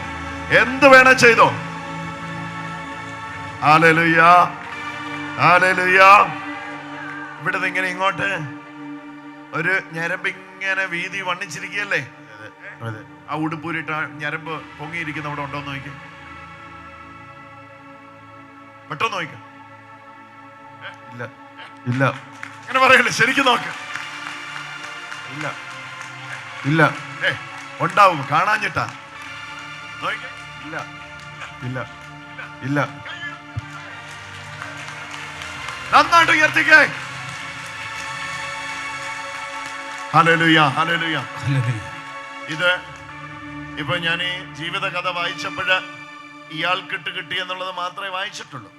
എന്ത് വേണേ ചെയ്തോ. Hallelujah, hallelujah. ഇവിടുന്ന് ഇങ്ങനെ ഇങ്ങോട്ട് ഒരു ഞരമ്പ് ഇങ്ങനെ വീതി വണ്ണിച്ചിരിക്കുകയല്ലേ? അതെ. ആ ഉടുപ്പൂരിട്ട ഞരമ്പ് പൊങ്ങിയിരിക്കുന്ന അവിടെ ഉണ്ടോന്ന് നോക്കി, പെട്ടെന്ന് നോക്ക. ഇല്ല, ഇല്ല, അങ്ങനെ പറയല്ലേ, ശരിക്കും നോക്ക്. ഇല്ല, ഇല്ല, ഉണ്ടാവും, കാണാഞ്ഞിട്ടാ. നോക്ക്. ഇല്ല, ഇല്ല, ഇല്ല. നന്നായിട്ട് ഉയർത്തിക്കേ. Hallelujah, hallelujah. ഇത് ഇപ്പൊ ഞാൻ ഈ ജീവിത കഥ വായിച്ചപ്പോഴ് ഇയാൾക്കിട്ട് കിട്ടി എന്നുള്ളത് മാത്രമേ വായിച്ചിട്ടുള്ളൂ.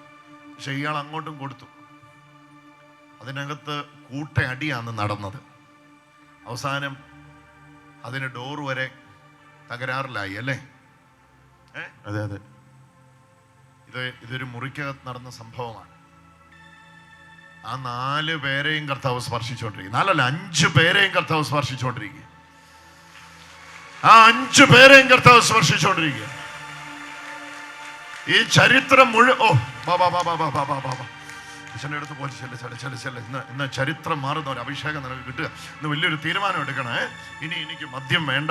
പക്ഷെ ഇയാൾ അങ്ങോട്ടും കൊടുത്തു. അതിനകത്ത് കൂട്ടയടിയാണ് നടന്നത്. അവസാനം അതിന് ഡോർ വരെ തകരാറിലായി അല്ലേ? അതെ, അതെ. ഇതൊരു മുറിക്കകത്ത് നടന്ന സംഭവമാണ്. ആ 4 പേരെയും കർത്താവ് സ്പർശിച്ചുകൊണ്ടിരിക്കുക. 4 അല്ല, 5 പേരെയും കർത്താവ് സ്പർശിച്ചുകൊണ്ടിരിക്കുക. ആ 5 പേരെയും കർത്താവ് സ്പർശിച്ചുകൊണ്ടിരിക്കുക. ഈ ചരിത്രം മുഴുവൻ അച്ഛൻ്റെ അടുത്ത് പോലെ ഇന്ന് ചരിത്രം മാറുന്ന ഒരു അഭിഷേകം നിനക്ക് കിട്ടുക. ഇന്ന് വലിയൊരു തീരുമാനം എടുക്കണേ. ഇനി എനിക്ക് മദ്യം വേണ്ട,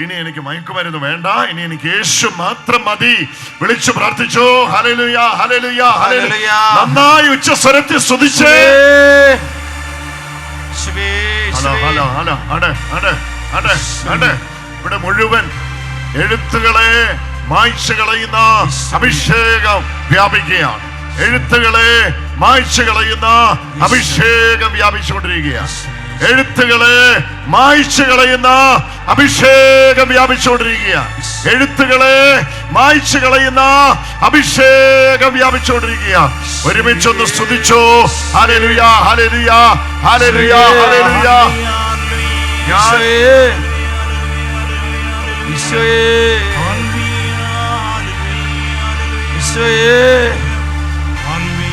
ഇനി എനിക്ക് മയക്കുമരുന്ന് വേണ്ട, ഇനി എനിക്ക് യേശു മാത്രം മതി. വിളിച്ചു പ്രാർത്ഥിച്ചോ. Hallelujah, hallelujah, hallelujah. നന്നായി ഉച്ചസ്വരത്തിൽ സ്തുതിച്ചേ. ഇവിടെ മുഴുവൻ എഴുത്തുകളെ മായ്ച്ചു കളയുന്ന അഭിഷേകം വ്യാപിക്കുകയാണ്. എഴുത്തുകളെ മായ്ച്ചു കളയുന്ന അഭിഷേകം വ്യാപിച്ചുകൊണ്ടിരിക്കുകയാണ്. എഴുത്തുകളെ മായ്ച്ചു കളയുന്ന അഭിഷേകം വ്യാപിച്ചുകൊണ്ടിരിക്കുകയാണ്. എഴുത്തുകളെ മായ്ച്ചു കളയുന്ന അഭിഷേകം വ്യാപിച്ചുകൊണ്ടിരിക്കുകയാണ്. ഒരുമിച്ചൊന്ന് സ്തുതിച്ചോ. Hallelujah, hallelujah, hallelujah, hallelujah.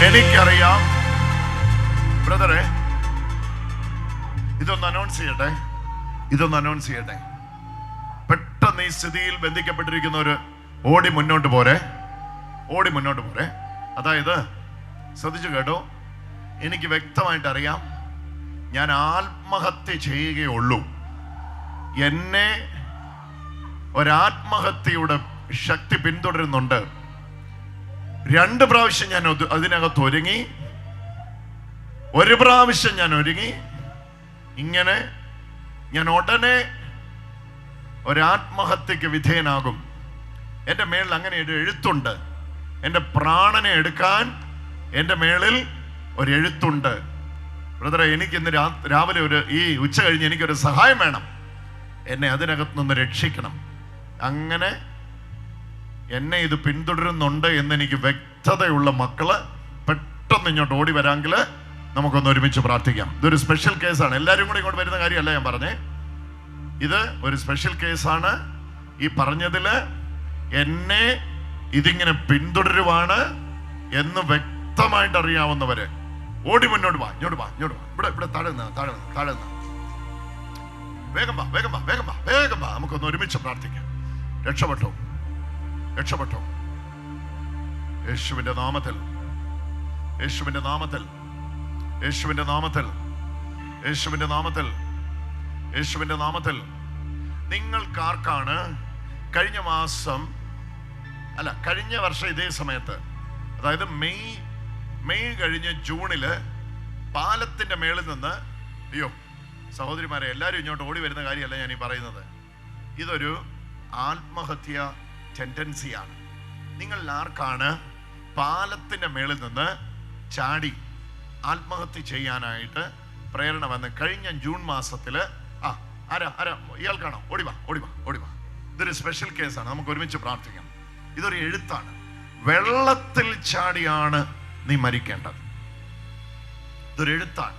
എനിക്കറിയാം ബ്രദറെ, ഇതൊന്ന് അനൗൺസ് ചെയ്യട്ടെ. പെട്ടെന്ന് ഈ സ്ഥിതിയിൽ ബന്ധിക്കപ്പെട്ടിരിക്കുന്നവര് ഓടി മുന്നോട്ട് പോരെ. അതായത് ശ്രദ്ധിച്ചു കേട്ടോ, എനിക്ക് വ്യക്തമായിട്ട് അറിയാം, ഞാൻ ആത്മഹത്യ ചെയ്യുകയുള്ളൂ. എന്നെ ഒരാത്മഹത്യയുടെ ശക്തി പിന്തുടരുന്നുണ്ട്. 2 പ്രാവശ്യം ഞാൻ അതിനകത്ത് ഒരുങ്ങി. 1 പ്രാവശ്യം ഞാൻ ഒരുങ്ങി. ഇങ്ങനെ ഞാൻ ഉടനെ ഒരാത്മഹത്യക്ക് വിധേയനാകും. എൻ്റെ മേളിൽ അങ്ങനെ ഒരു എഴുത്തുണ്ട്. എൻ്റെ പ്രാണനെ എടുക്കാൻ എൻ്റെ മേളിൽ ഒരു എഴുത്തുണ്ട്. ബ്രദറെ, എനിക്കിന്ന് രാവിലെ ഈ ഉച്ച കഴിഞ്ഞ് എനിക്കൊരു സഹായം വേണം. എന്നെ അതിനകത്ത് നിന്ന് രക്ഷിക്കണം. അങ്ങനെ എന്നെ ഇത് പിന്തുടരുന്നുണ്ട് എന്നെനിക്ക് വ്യക്തതയുള്ള മക്കള് പെട്ടെന്ന് ഇങ്ങോട്ട് ഓടി വരാമെങ്കിൽ നമുക്കൊന്ന് ഒരുമിച്ച് പ്രാർത്ഥിക്കാം. ഇതൊരു സ്പെഷ്യൽ കേസാണ്. എല്ലാവരും കൂടി ഇങ്ങോട്ട് വരുന്ന കാര്യമല്ല ഞാൻ പറഞ്ഞേ. ഇത് ഒരു സ്പെഷ്യൽ കേസാണ്. ഈ പറഞ്ഞതില് എന്നെ ഇതിങ്ങനെ പിന്തുടരുവാണ് എന്ന് വ്യക്തമായിട്ട് അറിയാവുന്നവര് ഓടി മുന്നോട്ട് വാ. ഇങ്ങോട്ട് വാ. ഇവിടെ താഴെ വേഗം വാ. നമുക്കൊന്ന് ഒരുമിച്ച് പ്രാർത്ഥിക്കാം. രക്ഷപ്പെട്ടോ. യേശുവിന്റെ നാമത്തിൽ നിങ്ങൾക്കാർക്കാണ് കഴിഞ്ഞ വർഷം ഇതേ സമയത്ത്, അതായത് മെയ് കഴിഞ്ഞ് ജൂണില് പാലത്തിന്റെ മേളിൽ നിന്ന്, അയ്യോ സഹോദരിമാരെ, എല്ലാവരും ഇങ്ങോട്ട് ഓടി വരുന്ന കാര്യമല്ല ഞാൻ ഈ പറയുന്നത്. ഇതൊരു ആത്മഹത്യ ടെൻഡൻസിയാണ്. നിങ്ങളിൽ ആർക്കാണ് പാലത്തിന്റെ മേളിൽ നിന്ന് ചാടി ആത്മഹത്യ ചെയ്യാനായിട്ട് പ്രേരണ വന്ന് കഴിഞ്ഞ ജൂൺ മാസത്തില്? ആരാ ഇയാൾക്കാണോ? ഓടിവാ. ഇതൊരു സ്പെഷ്യൽ കേസാണ്. നമുക്ക് ഒരുമിച്ച് പ്രാർത്ഥിക്കാം. ഇതൊരു എഴുത്താണ്. വെള്ളത്തിൽ ചാടിയാണ് നീ മരിക്കേണ്ടത്. ഇതൊരു എഴുത്താണ്.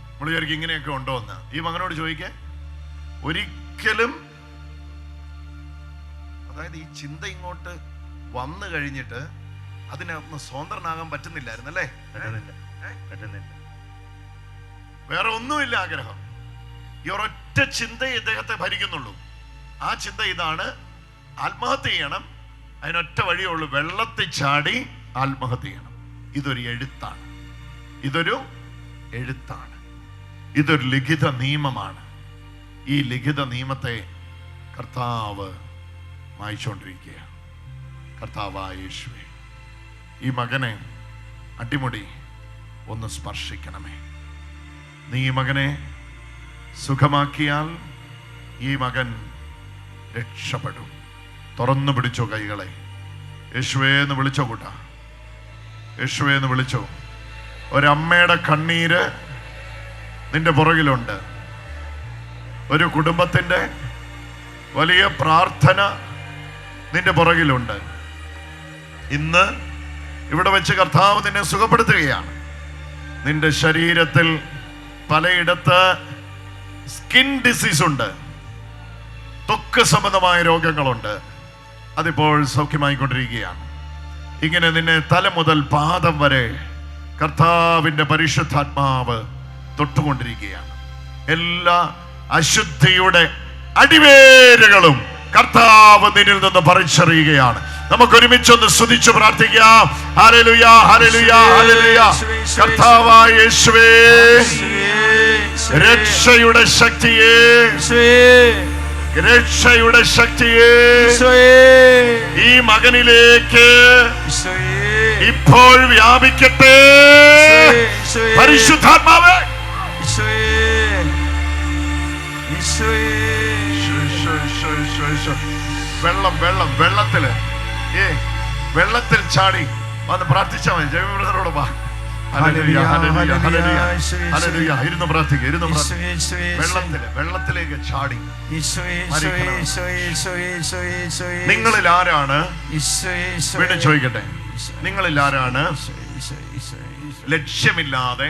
നമ്മൾ വിചാരിക്കും ഇങ്ങനെയൊക്കെ ഉണ്ടോ എന്ന്. ഈ മകനോട് ചോദിക്കേ, ഒരിക്കലും, അതായത് ഈ ചിന്ത ഇങ്ങോട്ട് വന്നു കഴിഞ്ഞിട്ട് അതിനകത്ത് സ്വതന്ത്രനാകാൻ പറ്റുന്നില്ലായിരുന്നു അല്ലേ? വേറെ ഒന്നുമില്ല ആഗ്രഹം. ഈ ഒരൊറ്റ ചിന്തയെ ഇദ്ദേഹത്തെ ഭരിക്കുന്നുള്ളൂ. ആ ചിന്ത ഇതാണ്: ആത്മഹത്യ ചെയ്യണം. അതിനൊറ്റ വഴിയേ ഉള്ളൂ, വെള്ളത്തിൽ ചാടി ആത്മഹത്യ ചെയ്യണം. ഇതൊരു എഴുത്താണ്, ഇതൊരു എഴുത്താണ്, ഇതൊരു ലിഖിത നിയമമാണ്. ഈ ലിഖിത നിയമത്തെ കർത്താവ് മായിച്ചുകൊണ്ടിരിക്കുക. കർത്താവായ യേശുവേ, ഈ മകനെ അടിമുടി ഒന്ന് സ്പർശിക്കണമേ. നീ ഈ മകനെ സുഖമാക്കിയാൽ ഈ മകൻ രക്ഷപ്പെടും. തുറന്നു പിടിച്ചോ കൈകളെ. യേശുവേ എന്ന് വിളിച്ചോ കൂട്ടാ, യേശുവേ എന്ന് വിളിച്ചോ. ഒരമ്മയുടെ കണ്ണീര് നിന്റെ പുറകിലുണ്ട്. ഒരു കുടുംബത്തിൻ്റെ വലിയ പ്രാർത്ഥന നിന്റെ പുറകിലുണ്ട്. ഇന്ന് ഇവിടെ വെച്ച് കർത്താവ് നിന്നെ സുഖപ്പെടുത്തുകയാണ്. നിന്റെ ശരീരത്തിൽ പലയിടത്ത് സ്കിൻ ഡിസീസ് ഉണ്ട്, ത്വക്ക് സംബന്ധമായ രോഗങ്ങളുണ്ട്. അതിപ്പോൾ സൗഖ്യമായിക്കൊണ്ടിരിക്കുകയാണ്. ഇങ്ങനെ നിന്നെ തല മുതൽ പാദം വരെ കർത്താവിൻ്റെ പരിശുദ്ധാത്മാവ് തൊട്ടുകൊണ്ടിരിക്കുകയാണ്. എല്ലാ അശുദ്ധിയുടെ അടിവേരുകളും കർത്താവ് നിന്നിൽ നിന്ന് പറിച്ചറിയുകയാണ്. നമുക്ക് ഒരുമിച്ചൊന്ന് സ്തുതിച്ച് പ്രാർത്ഥിക്കാം. Hallelujah, hallelujah, hallelujah. കർത്താവായ യേശുവേ, രക്ഷയുടെ ശക്തിയേ, രക്ഷയുടെ ശക്തിയേ, ഈ മകനിലേക്ക് ഇപ്പോൾ വ്യാപിക്കട്ടെ. പരിശുദ്ധാത്മാവേ, വെള്ളം വെള്ളം വെള്ളത്തില് വെള്ളത്തിൽ ചാടി വന്ന് പ്രാർത്ഥിച്ചാൽ മതി. ജയമി ബ്രദറോട് വാ. ഇരുന്ന് പ്രാർത്ഥിക്കുക, ഇരുന്ന് വെള്ളത്തിലേക്ക് ചാടി. നിങ്ങളിൽ ആരാണ്, വീണ്ടും ചോദിക്കട്ടെ, നിങ്ങളിൽ ആരാണ് ലക്ഷ്യമില്ലാതെ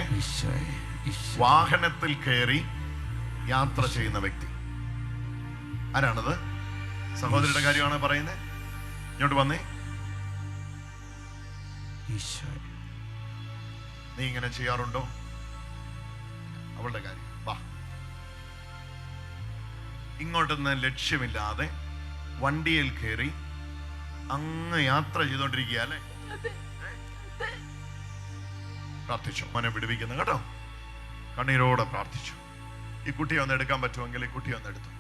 വാഹനത്തിൽ കയറി യാത്ര ചെയ്യുന്ന വ്യക്തി? ആരാണത്? സഹോദരിയുടെ കാര്യമാണ് പറയുന്നത്. ഇങ്ങോട്ട് വന്നേ. നീ ഇങ്ങനെ ചെയ്യാറുണ്ടോ? അവളുടെ കാര്യം വാ. ഇങ്ങോട്ടൊന്ന് ലക്ഷ്യമില്ലാതെ വണ്ടിയിൽ കയറി അങ്ങ് യാത്ര ചെയ്തോണ്ടിരിക്കുക അല്ലേ? പ്രാർത്ഥിച്ചു, മോനെ വിടുവിക്കുന്നു കേട്ടോ. കണ്ണീരോടെ പ്രാർത്ഥിച്ചു. ഈ കുട്ടിയെ ഒന്ന് എടുക്കാൻ പറ്റുമെങ്കിൽ ഈ കുട്ടിയെ ഒന്ന് എടുത്തു.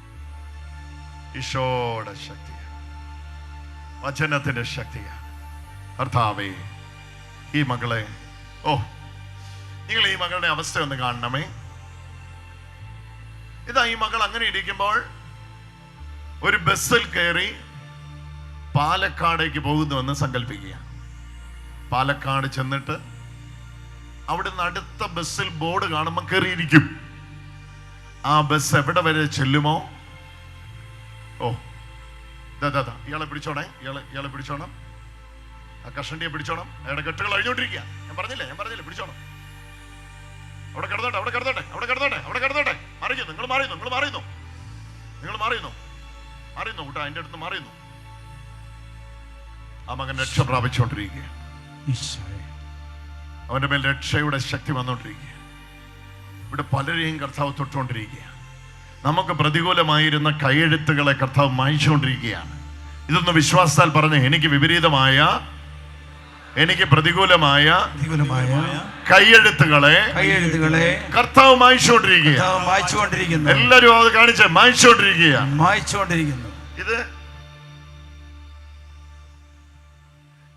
ഈശോയുടെ ശക്തിയാണ്, വചനത്തിന്റെ ശക്തിയാണ്. കർത്താവേ, ഈ മകളെ, നിങ്ങൾ ഈ മകളുടെ അവസ്ഥ ഒന്ന് കാണണമേ. ഇതാ ഈ മകൾ അങ്ങനെ ഇരിക്കുമ്പോൾ ഒരു ബസ്സിൽ കയറി പാലക്കാടേക്ക് പോകുന്നുവെന്ന് സങ്കല്പിക്കുക. പാലക്കാട് ചെന്നിട്ട് അവിടുന്ന് അടുത്ത ബസ്സിൽ ബോർഡ് കാണുമ്പോൾ കയറിയിരിക്കും. ആ ബസ് എവിടെ വരെ ചെല്ലുമോ? ഇയാളെ പിടിച്ചോണേ, ഇയാളെ പിടിച്ചോണം. ആ കഷണ്ടിയെ പിടിച്ചോണം. അയാളുടെ കെട്ടുകൾ അഴിഞ്ഞോണ്ടിരിക്കുക. ഞാൻ പറഞ്ഞില്ലേ പിടിച്ചോണം. അവിടെ കിടന്നോട്ടെ. മറിയുന്നു, നിങ്ങൾ മാറിയുന്നു കൂട്ടാ, അതിന്റെ അടുത്ത് മാറിയുന്നു. ആ മകൻ രക്ഷ പ്രാപിച്ചുകൊണ്ടിരിക്കുക. അവന്റെ മേൽ രക്ഷയുടെ ശക്തി വന്നുകൊണ്ടിരിക്കുക. ഇവിടെ പലരെയും കർത്താവ് തൊട്ടുകൊണ്ടിരിക്കുക. നമുക്ക് പ്രതികൂലമായിരുന്ന കൈയെഴുത്തുകളെ കർത്താവ് മായ്ച്ചുകൊണ്ടിരിക്കുകയാണ്. ഇതൊന്ന് വിശ്വാസത്താൽ പറഞ്ഞ്, എനിക്ക് വിപരീതമായ, എനിക്ക് പ്രതികൂലമായ കൈയെഴുത്തുകളെ കർത്താവ് മായ്ച്ചുകൊണ്ടിരിക്കുകയാണ്. എല്ലാവരും അത് കാണിച്ച് മായ്ച്ചുകൊണ്ടിരിക്കുകയാണ്. ഇത്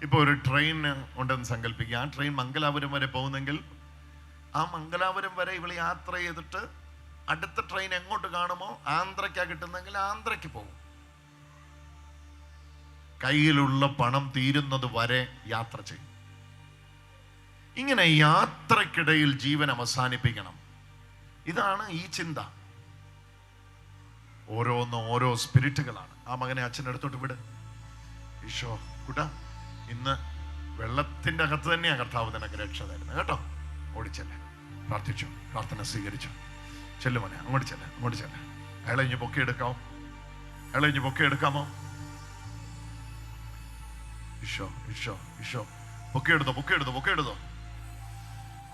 ഇപ്പൊ ഒരു ട്രെയിൻ ഉണ്ടെന്ന് സങ്കല്പിക്കുക. ആ ട്രെയിൻ മംഗലാപുരം വരെ പോകുന്നെങ്കിൽ ആ മംഗലാപുരം വരെ ഇവൾ യാത്ര ചെയ്തിട്ട് അടുത്ത ട്രെയിൻ എങ്ങോട്ട് കാണുമോ, ആന്ധ്രയ്ക്കാ കിട്ടുന്നെങ്കിൽ ആന്ധ്രയ്ക്ക് പോകും. കയ്യിലുള്ള പണം തീരുന്നത് വരെ യാത്ര ചെയ്യും. ഇങ്ങനെ യാത്രക്കിടയിൽ ജീവൻ അവസാനിപ്പിക്കണം. ഇതാണ് ഈ ചിന്ത. ഓരോന്നും ഓരോ സ്പിരിറ്റുകളാണ്. ആ മകനെ അച്ഛനെടുത്തോട്ട് വിട്. ഈശോ കുട്ടാ, ഇന്ന് വെള്ളത്തിന്റെ അകത്ത് തന്നെയാണ് കർത്താവ് നിനക്ക് രക്ഷ തരുന്നത് കേട്ടോ. ഓടിച്ചല്ലേ, പ്രാർത്ഥിച്ചു, പ്രാർത്ഥന സ്വീകരിച്ചു. ചെല്ലുമോനെ, അങ്ങോട്ട് ചെല്ല. അയാളെ ഇനി പൊക്കി എടുക്കാമോ? ഈശോ ഈശോ ഈശോ പൊക്കെടുത്തോ.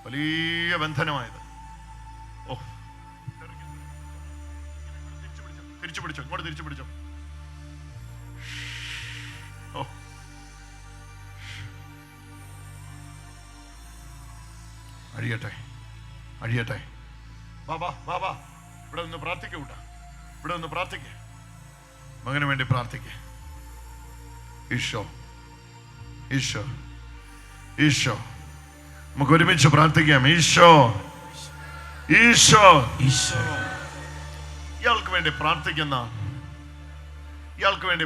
വലിയ ബന്ധനമായത്. ഓ, തിരിച്ചു പിടിച്ചോ, ഇങ്ങോട്ട് തിരിച്ചു പിടിച്ചോ. ഓ, അഴിയട്ടെ. ബാബാ ഇവിടെ നിന്ന് പ്രാർത്ഥിക്കൂട്ട, ഇവിടെ നിന്ന് പ്രാർത്ഥിക്ക, മകന് വേണ്ടി പ്രാർത്ഥിക്ക. ഈശോ ഈശോ ഈശോ, നമുക്ക് ഒരുമിച്ച് പ്രാർത്ഥിക്കാം. ഈശോ ഈശോ ഈശോ. ഇയാൾക്ക് വേണ്ടി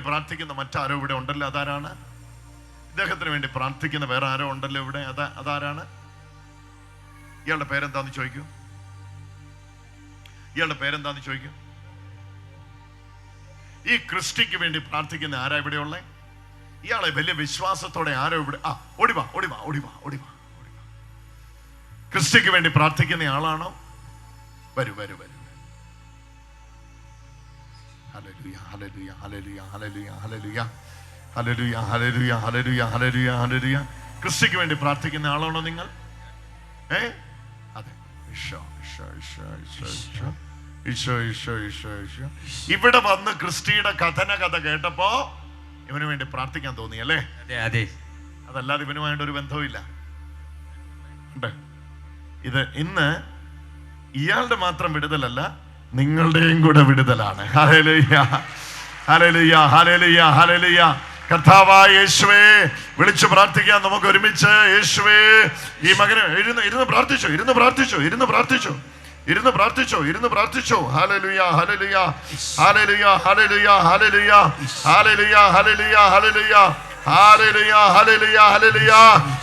പ്രാർത്ഥിക്കുന്ന മറ്റാരോ ഇവിടെ ഉണ്ടല്ലോ. അതാരാണ്? ഇദ്ദേഹത്തിന് വേണ്ടി പ്രാർത്ഥിക്കുന്ന വേറെ ആരോ ഉണ്ടല്ലോ ഇവിടെ. അതാരാണ്? ഇയാളുടെ പേരെന്താന്ന് ചോദിക്കും. ഈ ക്രിസ്റ്റിക്ക് വേണ്ടി പ്രാർത്ഥിക്കുന്ന ആരാ ഇവിടെ ഉള്ളേ? ഇയാളെ വലിയ വിശ്വാസത്തോടെ ആരോ ഇവിടെ. ഓടിവാ. ക്രിസ്റ്റിക്ക് വേണ്ടി പ്രാർത്ഥിക്കുന്ന ആളാണോ? വരൂ. ഹല്ലേലൂയ. ക്രിസ്റ്റിക്ക് വേണ്ടി പ്രാർത്ഥിക്കുന്ന ആളാണോ നിങ്ങൾ? അതെ. ഈശോ. ഇവിടെ വന്ന് ക്രിസ്റ്റിയുടെ കഥ കേട്ടപ്പോ ഇവന് വേണ്ടി പ്രാർത്ഥിക്കാൻ തോന്നി അല്ലേ? അതല്ലാതെ ഇവനുമായിട്ട് ഒരു ബന്ധവുമില്ല. ഇത് ഇന്ന് ഇയാളുടെ മാത്രം വിടുതലല്ല, നിങ്ങളുടെയും കൂടെ വിടുതലാണ്. ഹല്ലേലൂയ. കർത്താവായ യേശുവേ, വിളിച്ചു പ്രാർത്ഥിക്കാം നമുക്ക് ഒരുമിച്ച്. യേശുവേ, ഈ മകന് ഇരുന്ന് പ്രാർത്ഥിച്ചോ. ഹല്ലേലൂയ.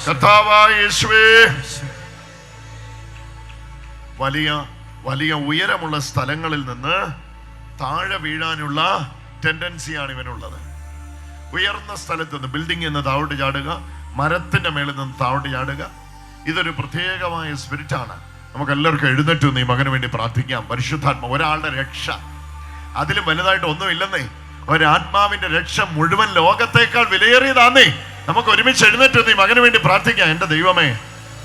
കർത്താവായ യേശുവേ, വലിയ ഉയരമുള്ള സ്ഥലങ്ങളിൽ നിന്ന് താഴെ വീഴാനുള്ള ടെൻഡൻസിയാണ് ഇവനുള്ളത്. ഉയർന്ന സ്ഥലത്ത് നിന്ന്, ബിൽഡിംഗിൽ നിന്ന് താഴോട്ട് ചാടുക, മരത്തിന്റെ മേളിൽ നിന്ന് താഴോട്ട് ചാടുക. ഇതൊരു പ്രത്യേകമായ സ്പിരിറ്റാണ്. നമുക്ക് എല്ലാവർക്കും എഴുന്നേറ്റ് ഈ മകന് വേണ്ടി പ്രാർത്ഥിക്കാം. പരിശുദ്ധാത്മ, ഒരാളുടെ രക്ഷ, അതിലും വലുതായിട്ട് ഒന്നുമില്ലെന്നേ. ഒരാത്മാവിന്റെ രക്ഷ മുഴുവൻ ലോകത്തേക്കാൾ വിലയേറിയതാന്നേ. നമുക്ക് ഒരുമിച്ച് എഴുന്നേറ്റ് ഈ മകന് വേണ്ടി പ്രാർത്ഥിക്കാം. എന്റെ ദൈവമേ,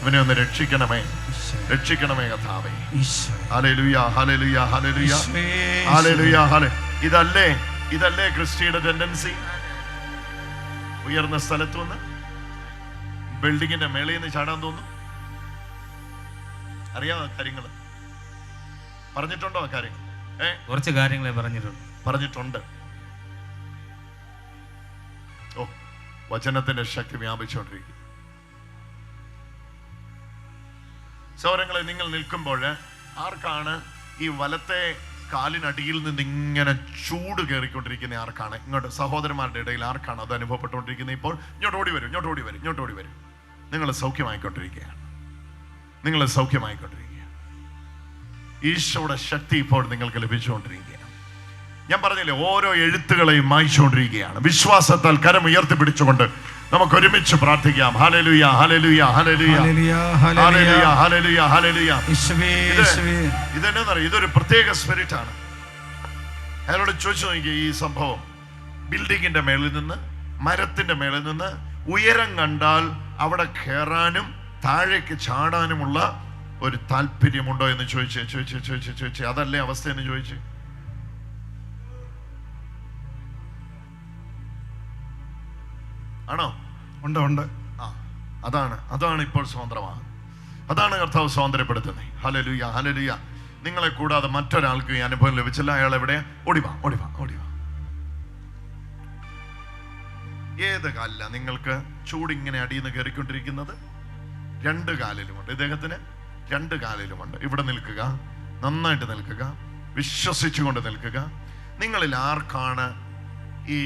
ഇവനെ ഒന്ന് രക്ഷിക്കണമേ കർത്താവേ. ഇതല്ലേ ക്രിസ്റ്റിയുടെ ടെൻഡൻസി? ഉയർന്ന സ്ഥലത്ത് നിന്ന് ബിൽഡിങ്ങിന്റെ മേളിൽ നിന്ന് ചാടാൻ തോന്നും. അറിയാമോ കാര്യങ്ങൾ? പറഞ്ഞിട്ടുണ്ടോ ആ കാര്യങ്ങൾ? കുറച്ച് കാര്യങ്ങളെ പറഞ്ഞിട്ടുണ്ട്. ഓ, വചനത്തിന്റെ ശക്തി വ്യാപിച്ചുകൊണ്ടിരിക്കും. സൗരങ്ങളെ, നിങ്ങൾ നിൽക്കുമ്പോൾ ആർക്കാണ് ഈ വലത്തെ കാലിനടിയിൽ നിന്ന് ഇങ്ങനെ ചൂട് കയറിക്കൊണ്ടിരിക്കുന്ന? ആർക്കാണ്? ഇങ്ങോട്ട് സഹോദരന്മാരുടെ ഇടയിൽ ആർക്കാണ് അത് അനുഭവപ്പെട്ടുകൊണ്ടിരിക്കുന്നത്? ഇപ്പോൾ ഇങ്ങോട്ട് ഓടി വരും. നിങ്ങൾ സൗഖ്യമായിക്കൊണ്ടിരിക്കുകയാണ്. ഈശോയുടെ ശക്തി ഇപ്പോൾ നിങ്ങൾക്ക് ലഭിച്ചുകൊണ്ടിരിക്കുകയാണ്. ഞാൻ പറഞ്ഞില്ലേ, ഓരോ എഴുത്തുകളെയും മായ്ച്ചുകൊണ്ടിരിക്കുകയാണ്. വിശ്വാസത്താൽ കരം ഉയർത്തിപ്പിടിച്ചുകൊണ്ട് നമുക്ക് ഒരുമിച്ച് പ്രാർത്ഥിക്കാം. ഹല്ലേലൂയ. ഇതൊരു പ്രത്യേക സ്പിരിറ്റ് ആണ്. അയാളോട് ചോദിച്ചു നോക്കിയ ഈ സംഭവം, ബിൽഡിങ്ങിന്റെ മേളിൽ നിന്ന്, മരത്തിന്റെ മേളിൽ നിന്ന് ഉയരം കണ്ടാൽ അവിടെ കയറാനും താഴേക്ക് ചാടാനുമുള്ള ഒരു താല്പര്യമുണ്ടോ എന്ന് ചോദിച്ചു. അതല്ലേ അവസ്ഥ എന്ന് ചോദിച്ചു. ആണോ? ഉണ്ട്. അതാണ് ഇപ്പോൾ സ്വതന്ത്രമാണ്. അതാണ് കർത്താവ് സ്വാതന്ത്ര്യപ്പെടുത്തുന്നത്. ഹല്ലേലൂയ. നിങ്ങളെ കൂടാതെ മറ്റൊരാൾക്ക് ഈ അനുഭവം ലഭിച്ചില്ല. അയാൾ എവിടെ? ഓടിവാ. ഏത് കാലില നിങ്ങൾക്ക് ചൂടിങ്ങനെ അടിയെന്ന് കയറിക്കൊണ്ടിരിക്കുന്നത്? 2 കാലിലുമുണ്ട്. ഇദ്ദേഹത്തിന് 2 കാലിലുമുണ്ട്. ഇവിടെ നിൽക്കുക, നന്നായിട്ട് നിൽക്കുക, വിശ്വസിച്ചുകൊണ്ട് നിൽക്കുക. നിങ്ങളിൽ ആർക്കാണ് ഈ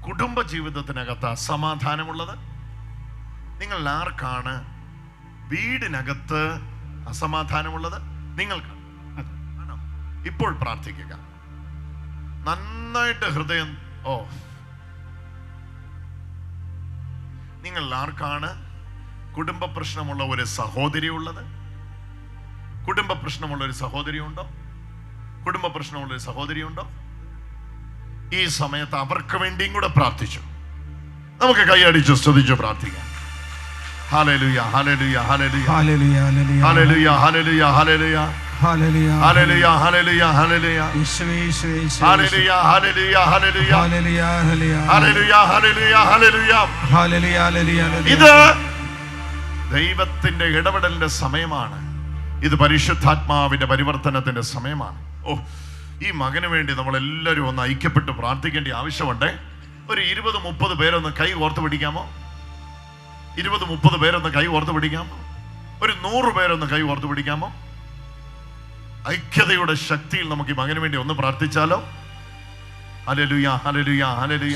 കുടുംബ ജീവിതത്തിനകത്ത് അസമാധാനമുള്ളത്? നിങ്ങൾ ആർക്കാണ് വീടിനകത്ത് അസമാധാനമുള്ളത്? നിങ്ങൾക്ക് ഇപ്പോൾ പ്രാർത്ഥിക്കുക. നന്നായിട്ട് ഹൃദയം. നിങ്ങൾ ആർക്കാണ് കുടുംബ പ്രശ്നമുള്ള ഒരു സഹോദരി ഉള്ളത്? കുടുംബ പ്രശ്നമുള്ള ഒരു സഹോദരി ഉണ്ടോ? ഈ സമയത്ത് അവർക്ക് വേണ്ടിയും കൂടെ പ്രാർത്ഥിച്ചു. നമുക്ക് കൈയടിച്ച് സ്തുതിച്ച് പ്രാർത്ഥിക്കാം. Hallelujah hallelujah hallelujah hallelujah hallelujah hallelujah hallelujah hallelujah hallelujah hallelujah hallelujah യേശുവേ യേശുവേ hallelujah hallelujah hallelujah hallelujah hallelujah hallelujah hallelujah hallelujah. Hallelujah hallelujah. ഇത് ദൈവത്തിന്റെ ഇടപെടലിന്റെ സമയമാണ്. ഇത് പരിശുദ്ധാത്മാവിന്റെ പരിവർത്തനത്തിന്റെ സമയമാണ്. ഓ, ഈ മകന് വേണ്ടി നമ്മൾ എല്ലാവരും ഒന്ന് ഐക്യപ്പെട്ട് പ്രാർത്ഥിക്കേണ്ട ആവശ്യമുണ്ട്. ഒരു 20-30 പേരൊന്ന് കൈ ഓർത്ത് പിടിക്കാമോ? 20-30 പേരൊന്ന് കൈ ഓർത്ത് പിടിക്കാമോ? ഒരു 100 പേരൊന്ന് കൈ ഓർത്ത് പിടിക്കാമോ? ഐക്യതയുടെ ശക്തിയിൽ നമുക്ക് ഈ മകന് വേണ്ടി ഒന്ന് പ്രാർത്ഥിച്ചാലോ? Hallelujah hallelujah hallelujah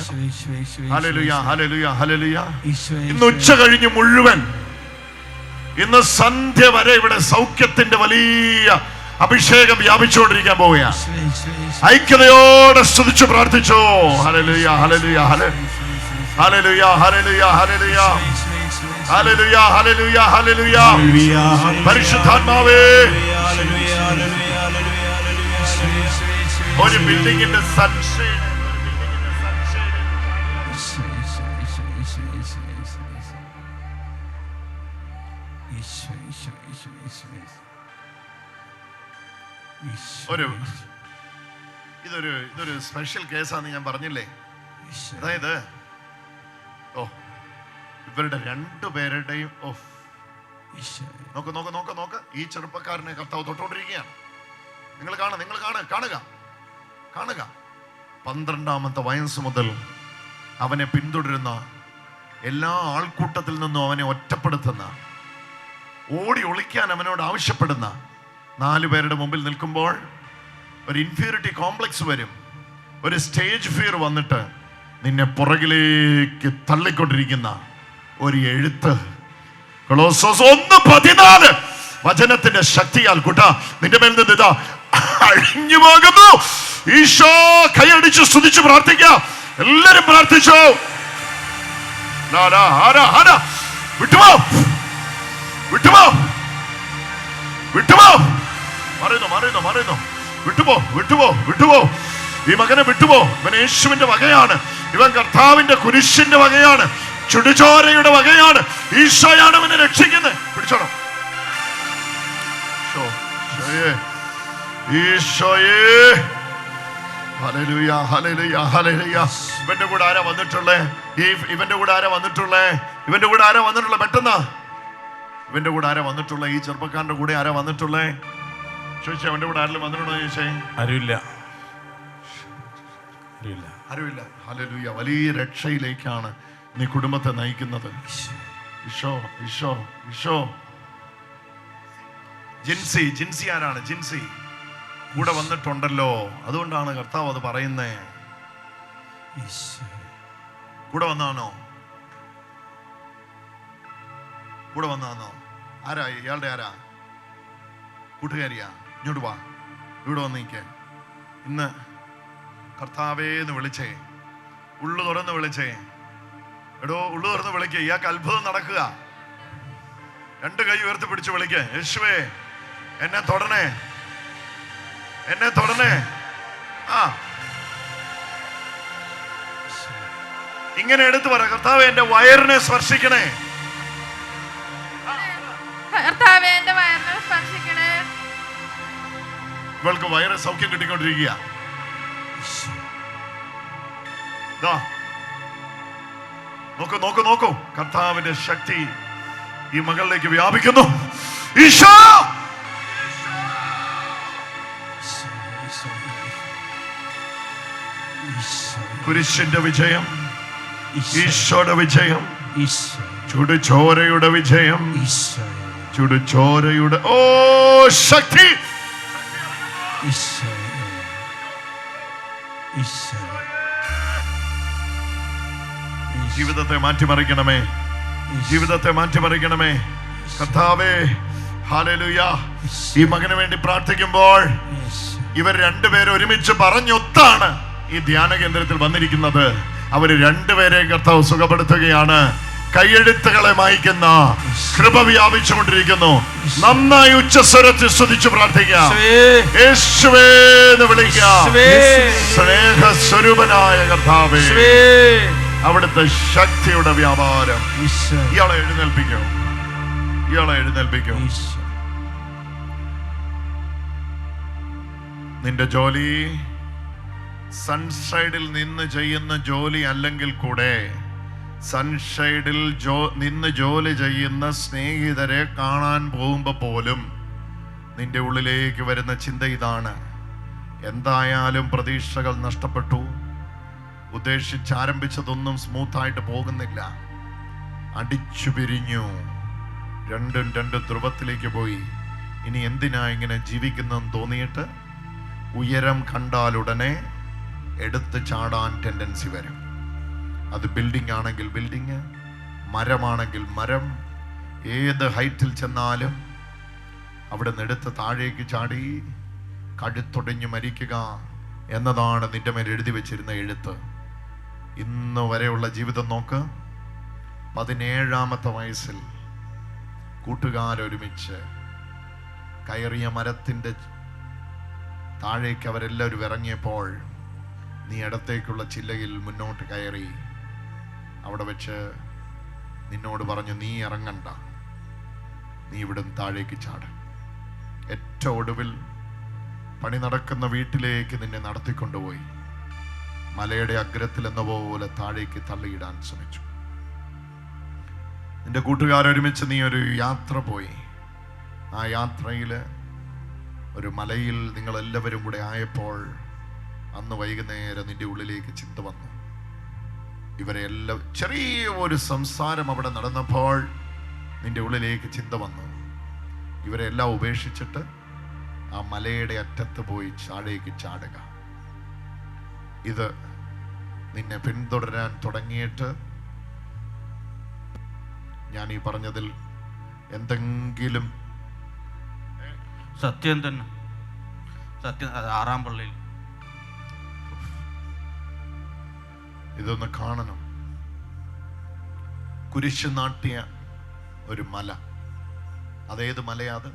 hallelujah hallelujah hallelujah. ഇന്ന് ഉച്ച കഴിഞ്ഞ് മുഴുവൻ, ഇന്ന് സന്ധ്യ വരെ ഇവിടെ സൗഖ്യത്തിന്റെ വലിയ അഭിഷേകം വ്യാപിച്ചുകൊണ്ടിരിക്കാൻ പോവുകയാണ്. ഐക്യതയോടെ സ്തുതിച്ചു പ്രാർത്ഥിച്ചോ. Hallelujah hallelujah hallelujah hallelujah hallelujah hallelujah hallelujah hallelujah. പരിശുദ്ധാത്മാവേ, ഒരു ബിൽഡിങ്ങിന്റെ സൺഷൈഡ്, ഇതൊരു സ്പെഷ്യൽ കേസാന്ന് ഞാൻ പറഞ്ഞില്ലേ. അതായത് ഇവരുടെ 2 പേരുടെയും നോക്ക് നോക്ക് നോക്ക് നോക്ക്, ഈ ചെറുപ്പക്കാരനെ കർത്താവ് തൊട്ടുകൊണ്ടിരിക്കുകയാണ്. നിങ്ങൾ കാണുക. 12ാമത്തെ വയസ്സ് മുതൽ അവനെ പിന്തുടരുന്ന, എല്ലാ ആൾക്കൂട്ടത്തിൽ നിന്നും അവനെ ഒറ്റപ്പെടുത്തുന്ന, ഓടി ഒളിക്കാൻ അവനോട് ആവശ്യപ്പെടുന്ന 4 പേരുടെ മുമ്പിൽ നിൽക്കുമ്പോൾ ഒരു ഇൻഫീരിയറിറ്റി കോംപ്ലക്സ് വരും. ഒരു സ്റ്റേജ് ഫിയർ വന്നിട്ട് നിന്നെ പുറകിലേക്ക് തള്ളിക്കൊണ്ടിരിക്കുന്ന ഒരു എഴുത്ത്. കൊളോസ്സോസ് 1:14 വചനത്തിന്റെ ശക്തിയാൽ കൂട്ടാ നിന്റെ മേൽ നിന്ന് ഇതാ അഴിഞ്ഞു പോകുന്നു. ഈശോ കൈയടിച്ച് സ്തുതിച്ച് പ്രാർത്ഥിക്കാം. എല്ലാരും പ്രാർത്ഥിച്ചോ. വിട്ടുപോ പറയുന്നു. വിട്ടുപോ. ഈ മകനെ വിട്ടുപോ. ഇവൻ യേശുവിന്റെ വകയാണ്. ഇവൻ കർത്താവിന്റെ കുരിശിന്റെ വകയാണ്. ചുടുചോരയുടെ വകയാണ്. ഈശോയാണ് അവനെ രക്ഷിക്കുന്നത്. പിടിച്ചോണം. ഈശോയേ. Hallelujah hallelujah hallelujah. ഇവന്റെ കൂടെ ആരാ വന്നിട്ടുള്ളേ? ഇവന്റെ കൂടെ ആരാ വന്നിട്ടുള്ളേ? പെട്ടെന്ന് ഇവന്റെ കൂടെ ആരാ വന്നിട്ടുള്ളേ? ഈ ചെറുപ്പക്കാരന്റെ കൂടെ ആരാ വന്നിട്ടുള്ളേ? ചോദിച്ചേ, അവന്റെ കൂടെ ആരെങ്കിലും വന്നിട്ടുണ്ടോ ചോദിച്ചേ? ആരുമില്ല. ഹല്ലേലൂയ. വലിയ രക്ഷയിലേക്കാണ് നീ കുടുംബത്തെ നയിക്കുന്നത്. ഈശോ. ജിൻസി ആരാണ്? ജിൻസി കൂടെ വന്നിട്ടുണ്ടല്ലോ. അതുകൊണ്ടാണ് കർത്താവ് അത് പറയുന്നേ. കൂടെ വന്നാണോ? ആരാ ഇയാളുടെ? ആരാ? കൂട്ടുകാരിയാ? ഇങ്ങോട്ട് വാ, ഇവിടെ വന്നിരിക്കെ. ഇന്ന് കർത്താവേന്ന് വിളിച്ചേ, ഉള്ളു തുറന്ന് വിളിച്ചേ. എടോ, ഉള്ളു തുറന്ന് വിളിക്കേ. ഇയാൾക്ക് അത്ഭുതം നടക്കുക. 2 കൈ ഉയർത്തി പിടിച്ച് വിളിക്കേ. യേശുവേ, എന്നെ തൊടണേ. ഇങ്ങനെ എടുത്തു പറ, കർത്താവേ എന്റെ വയറിനെ സ്പർശിക്കണേ. ഇവൾക്ക് വയറ് സൗഖ്യം കിട്ടിക്കൊണ്ടിരിക്കുക. നോക്കൂ. കർത്താവിന്റെ ശക്തി ഈ മകളിലേക്ക് വ്യാപിക്കുന്നു. ഈശോ. കുരിശിന്റെ വിജയം, ഈശോയുടെ വിജയം, ചുടുചോരയുടെ വിജയം, ചുടുചോരയുടെ ശക്തി. ജീവിതത്തെ മാറ്റിമറിക്കണമേ. കർത്താവേ, ഹല്ലേലൂയ. ഈ മകന് വേണ്ടി പ്രാർത്ഥിക്കുമ്പോൾ ഇവർ 2 പേരെ ഒരുമിച്ച് പറഞ്ഞൊത്താണ് ഈ ധ്യാന കേന്ദ്രത്തിൽ വന്നിരിക്കുന്നത്. അവര് 2 പേരെ കർത്താവ് സുഖപ്പെടുത്തുകയാണ്. കൈയെഴുത്തുകളെ മായ്ക്കുന്ന കൃപ വ്യാപിച്ചുകൊണ്ടിരിക്കുന്നു. നന്നായി ഉച്ചസ്വരത്തിൽ സ്തുതിച്ച് പ്രാർത്ഥിക്കാം. യേശുവേ എന്ന് വിളിക്കാം. സ്നേഹസ്വരൂപനായ കർത്താവേ, അവിടുത്തെ ശക്തിയുടെ വ്യാപാരം ഈശോ ഇയാളെ എഴുന്നേൽപ്പിക്കും. ഇയാളെ എഴുന്നേൽപ്പിക്കും. ഈശോ നിന്റെ ജോലി സൺഷൈഡിൽ നിന്ന് ചെയ്യുന്ന ജോലി അല്ലെങ്കിൽ കൂടെ സൺഷൈഡിൽ നിന്ന് ജോലി ചെയ്യുന്ന സ്നേഹിതരെ കാണാൻ പോകുമ്പോൾ പോലും നിന്റെ ഉള്ളിലേക്ക് വരുന്ന ചിന്ത ഇതാണ്: എന്തായാലും പ്രതീക്ഷകൾ നഷ്ടപ്പെട്ടു, ഉദ്ദേശിച്ചാരംഭിച്ചതൊന്നും സ്മൂത്തായിട്ട് പോകുന്നില്ല, അടിച്ചു പിരിഞ്ഞു, രണ്ടും രണ്ട് ധ്രുവത്തിലേക്ക് പോയി, ഇനി എന്തിനാ ഇങ്ങനെ ജീവിക്കുന്നെന്ന് തോന്നിയിട്ട് ഉയരം കണ്ടാലുടനെ എടുത്ത് ചാടാൻ ടെൻഡൻസി വരും. അത് ബിൽഡിംഗ് ആണെങ്കിൽ ബിൽഡിങ്, മരമാണെങ്കിൽ മരം, ഏത് ഹൈറ്റിൽ ചെന്നാലും അവിടെ നിന്ന് എടുത്ത് താഴേക്ക് ചാടി കഴുത്തൊടിഞ്ഞു മരിക്കുക എന്നതാണ് നിന്റെ മേൽ എഴുതി വെച്ചിരുന്ന എഴുത്ത്. ഇന്ന് വരെയുള്ള ജീവിതം നോക്ക്. 17-ാമത്തെ വയസ്സിൽ കൂട്ടുകാരൊരുമിച്ച് കയറിയ മരത്തിൻ്റെ താഴേക്ക് അവരെല്ലാവരും ഇറങ്ങിയപ്പോൾ നീ ഇടത്തേക്കുള്ള ചില്ലയിൽ മുന്നോട്ട് കയറി. അവിടെ വെച്ച് നിന്നോട് പറഞ്ഞു, നീ ഇറങ്ങണ്ട, നീ ഇവിടുന്ന് താഴേക്ക് ചാട്. ഏറ്റവും ഒടുവിൽ പണി നടക്കുന്ന വീട്ടിലേക്ക് നിന്നെ നടത്തിക്കൊണ്ടുപോയി മലയുടെ അഗ്രത്തിൽ എന്ന പോലെ താഴേക്ക് തള്ളിയിടാൻ ശ്രമിച്ചു. നിന്റെ കൂട്ടുകാരൊരുമിച്ച് നീ ഒരു യാത്ര പോയി. ആ യാത്രയിൽ ഒരു മലയിൽ നിങ്ങളെല്ലാവരും കൂടെ ആയപ്പോൾ അന്ന് വൈകുന്നേരം നിന്റെ ഉള്ളിലേക്ക് ചിന്ത വന്നു. ഇവരെ എല്ലാം ചെറിയ ഒരു സംസാരം അവിടെ നടന്നപ്പോൾ നിന്റെ ഉള്ളിലേക്ക് ചിന്ത വന്നു, ഇവരെ എല്ലാം ഉപേക്ഷിച്ചിട്ട് ആ മലയുടെ അറ്റത്ത് പോയി താഴേക്ക് ചാടുക. ഇത് നിന്നെ പിന്തുടരാൻ തുടങ്ങിയിട്ട് ഞാൻ ഈ പറഞ്ഞതിൽ എന്തെങ്കിലും സത്യം തന്നെ, സത്യം. അത് 6-ാം പള്ളിയിൽ ഇതൊന്ന് കാണണം. കുരിശ് നാട്ടിയ ഒരു മല. അതേത് മലയാത്?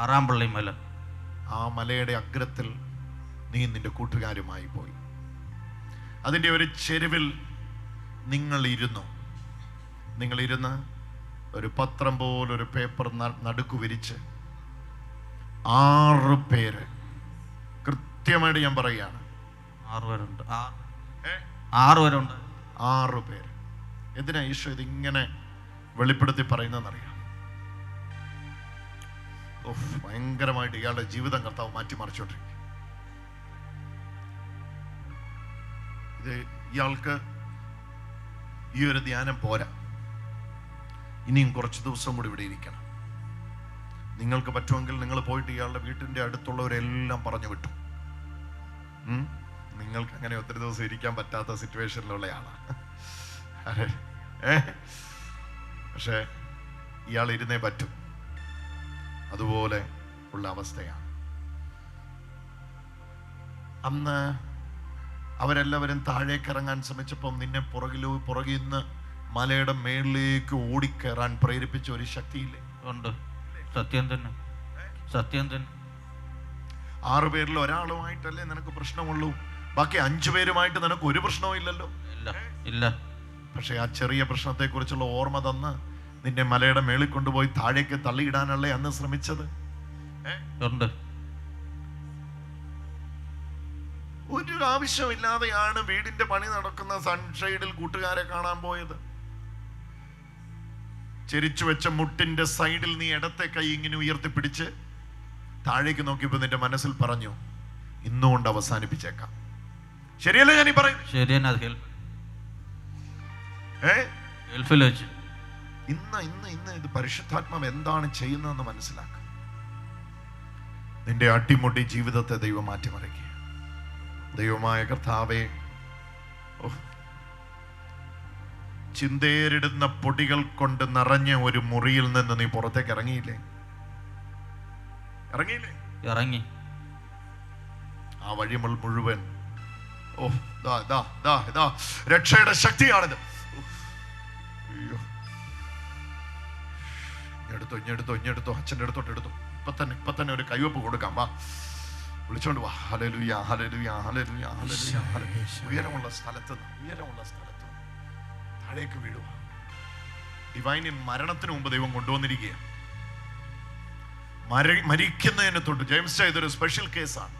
6-ാം പള്ളി മല. ആ മലയുടെ അഗ്രത്തിൽ നീ നിന്റെ കൂട്ടുകാരുമായി പോയി. അതിൻ്റെ ഒരു ചെരുവിൽ നിങ്ങളിരുന്ന് ഒരു പത്രം പോലൊരു പേപ്പർ നടുക്കു വിരിച്ച് 6 പേര്, കൃത്യമായിട്ട് ഞാൻ പറയുകയാണ്, 6 പേരുണ്ട്. 6 പേരുണ്ട്. 6 പേര്. എന്തിനാ ഈശോ ഇതിങ്ങനെ വെളിപ്പെടുത്തി പറയുന്നതെന്നറിയാം? ഭയങ്കരമായിട്ട് ഇയാളുടെ ജീവിതം കർത്താവ് മാറ്റിമറിച്ചോണ്ടിരിക്കും. ഇത് ഇയാൾക്ക് ഈ ഒരു ധ്യാനം പോരാ, ഇനിയും കുറച്ച് ദിവസം കൂടി ഇവിടെ ഇരിക്കണം. നിങ്ങൾക്ക് പറ്റുമെങ്കിൽ നിങ്ങൾ പോയിട്ട് ഇയാളുടെ വീട്ടിൻ്റെ അടുത്തുള്ളവരെല്ലാം പറഞ്ഞു വിട്ടു. നിങ്ങൾക്ക് അങ്ങനെ ഒത്തിരി ദിവസം ഇരിക്കാൻ പറ്റാത്ത സിറ്റുവേഷനിലുള്ള ആളാണ്. പക്ഷെ ഇയാൾ ഇരുന്നേ പറ്റും. അതുപോലെ ഉള്ള അവസ്ഥയാണ്. അന്ന് അവരെല്ലാവരും താഴേക്ക് ഇറങ്ങാൻ ശ്രമിച്ചപ്പം നിന്നെ പുറകിൽ നിന്ന് മലയുടെ മേളിലേക്ക് ഓടിക്കയറാൻ പ്രേരിപ്പിച്ച ഒരു ശക്തിയില്ലേ? ഉണ്ട്. സത്യം തന്നെ, സത്യം തന്നെ. 6 പേരിൽ ഒരാളുമായിട്ടല്ലേ നിനക്ക് പ്രശ്നമുള്ളൂ, ബാക്കി 5 പേരുമായിട്ട് നിനക്ക് ഒരു പ്രശ്നവും ഇല്ലല്ലോ. ഇല്ല. പക്ഷെ ആ ചെറിയ പ്രശ്നത്തെ കുറിച്ചുള്ള ഓർമ്മ തന്ന് നിന്നെ മലയുടെ മേളിൽ കൊണ്ടുപോയി താഴേക്ക് തള്ളിയിടാനല്ലേ അന്ന് ശ്രമിച്ചത്? ഉണ്ട്. ഒരു ആവശ്യമില്ലാതെയാണ് വീടിന്റെ പണി നടക്കുന്ന സൺഷൈഡിൽ കൂട്ടുകാരെ കാണാൻ പോയത്. ചെരിച്ചു വെച്ച മുട്ടിന്റെ സൈഡിൽ നീ ഇടത്തെ കൈ ഇങ്ങനെ ഉയർത്തിപ്പിടിച്ച് താഴേക്ക് നോക്കിയപ്പോ നിന്റെ മനസ്സിൽ പറഞ്ഞു, ഇന്നുകൊണ്ട് അവസാനിപ്പിച്ചേക്കാം. ശരിയല്ലേ ഞാൻ ഈ പറയും? ശരിയെന്നെ. അത് ഹെൽപ്പിൽ വെച്ച് ഇന്ന് ഇത് പരിശുദ്ധാത്മാവ് എന്താണ് ചെയ്യുന്നതെന്ന് മനസ്സിലാക്കുക. നിന്റെ അട്ടിമുട്ടി ജീവിതത്തെ ദൈവം മാറ്റിമറിക്കുക. ദൈവമായ കർത്താവേ, ചിന്തേരിടുന്ന പൊടികൾ കൊണ്ട് നിറഞ്ഞ ഒരു മുറിയിൽ നിന്ന് നീ പുറത്തേക്ക് ഇറങ്ങിയില്ലേ? ഇറങ്ങി. ആ വഴി മുഴുവൻ രക്ഷയുടെ ശക്തിയാണിത്. അയ്യോ, ഇഞ്ഞെടുത്തോ അച്ഛൻ്റെ അടുത്തോട്ട് എടുത്തു. ഇപ്പൊ തന്നെ ഒരു കൈവപ്പ് കൊടുക്കാം. വാ, വിളിച്ചോണ്ട് വാ. Hallelujah, hallelujah, hallelujah, hallelujah. ഉയരമുള്ള സ്ഥലത്ത് താഴേക്ക് വീഴുക. ഡിവൈനിൽ മരണത്തിന് മുമ്പ് ദൈവം കൊണ്ടുവന്നിരിക്കുക. മരിക്കുന്നതിന് തൊട്ട്, ജെയിംസ് ഇതൊരു സ്പെഷ്യൽ കേസാണ്.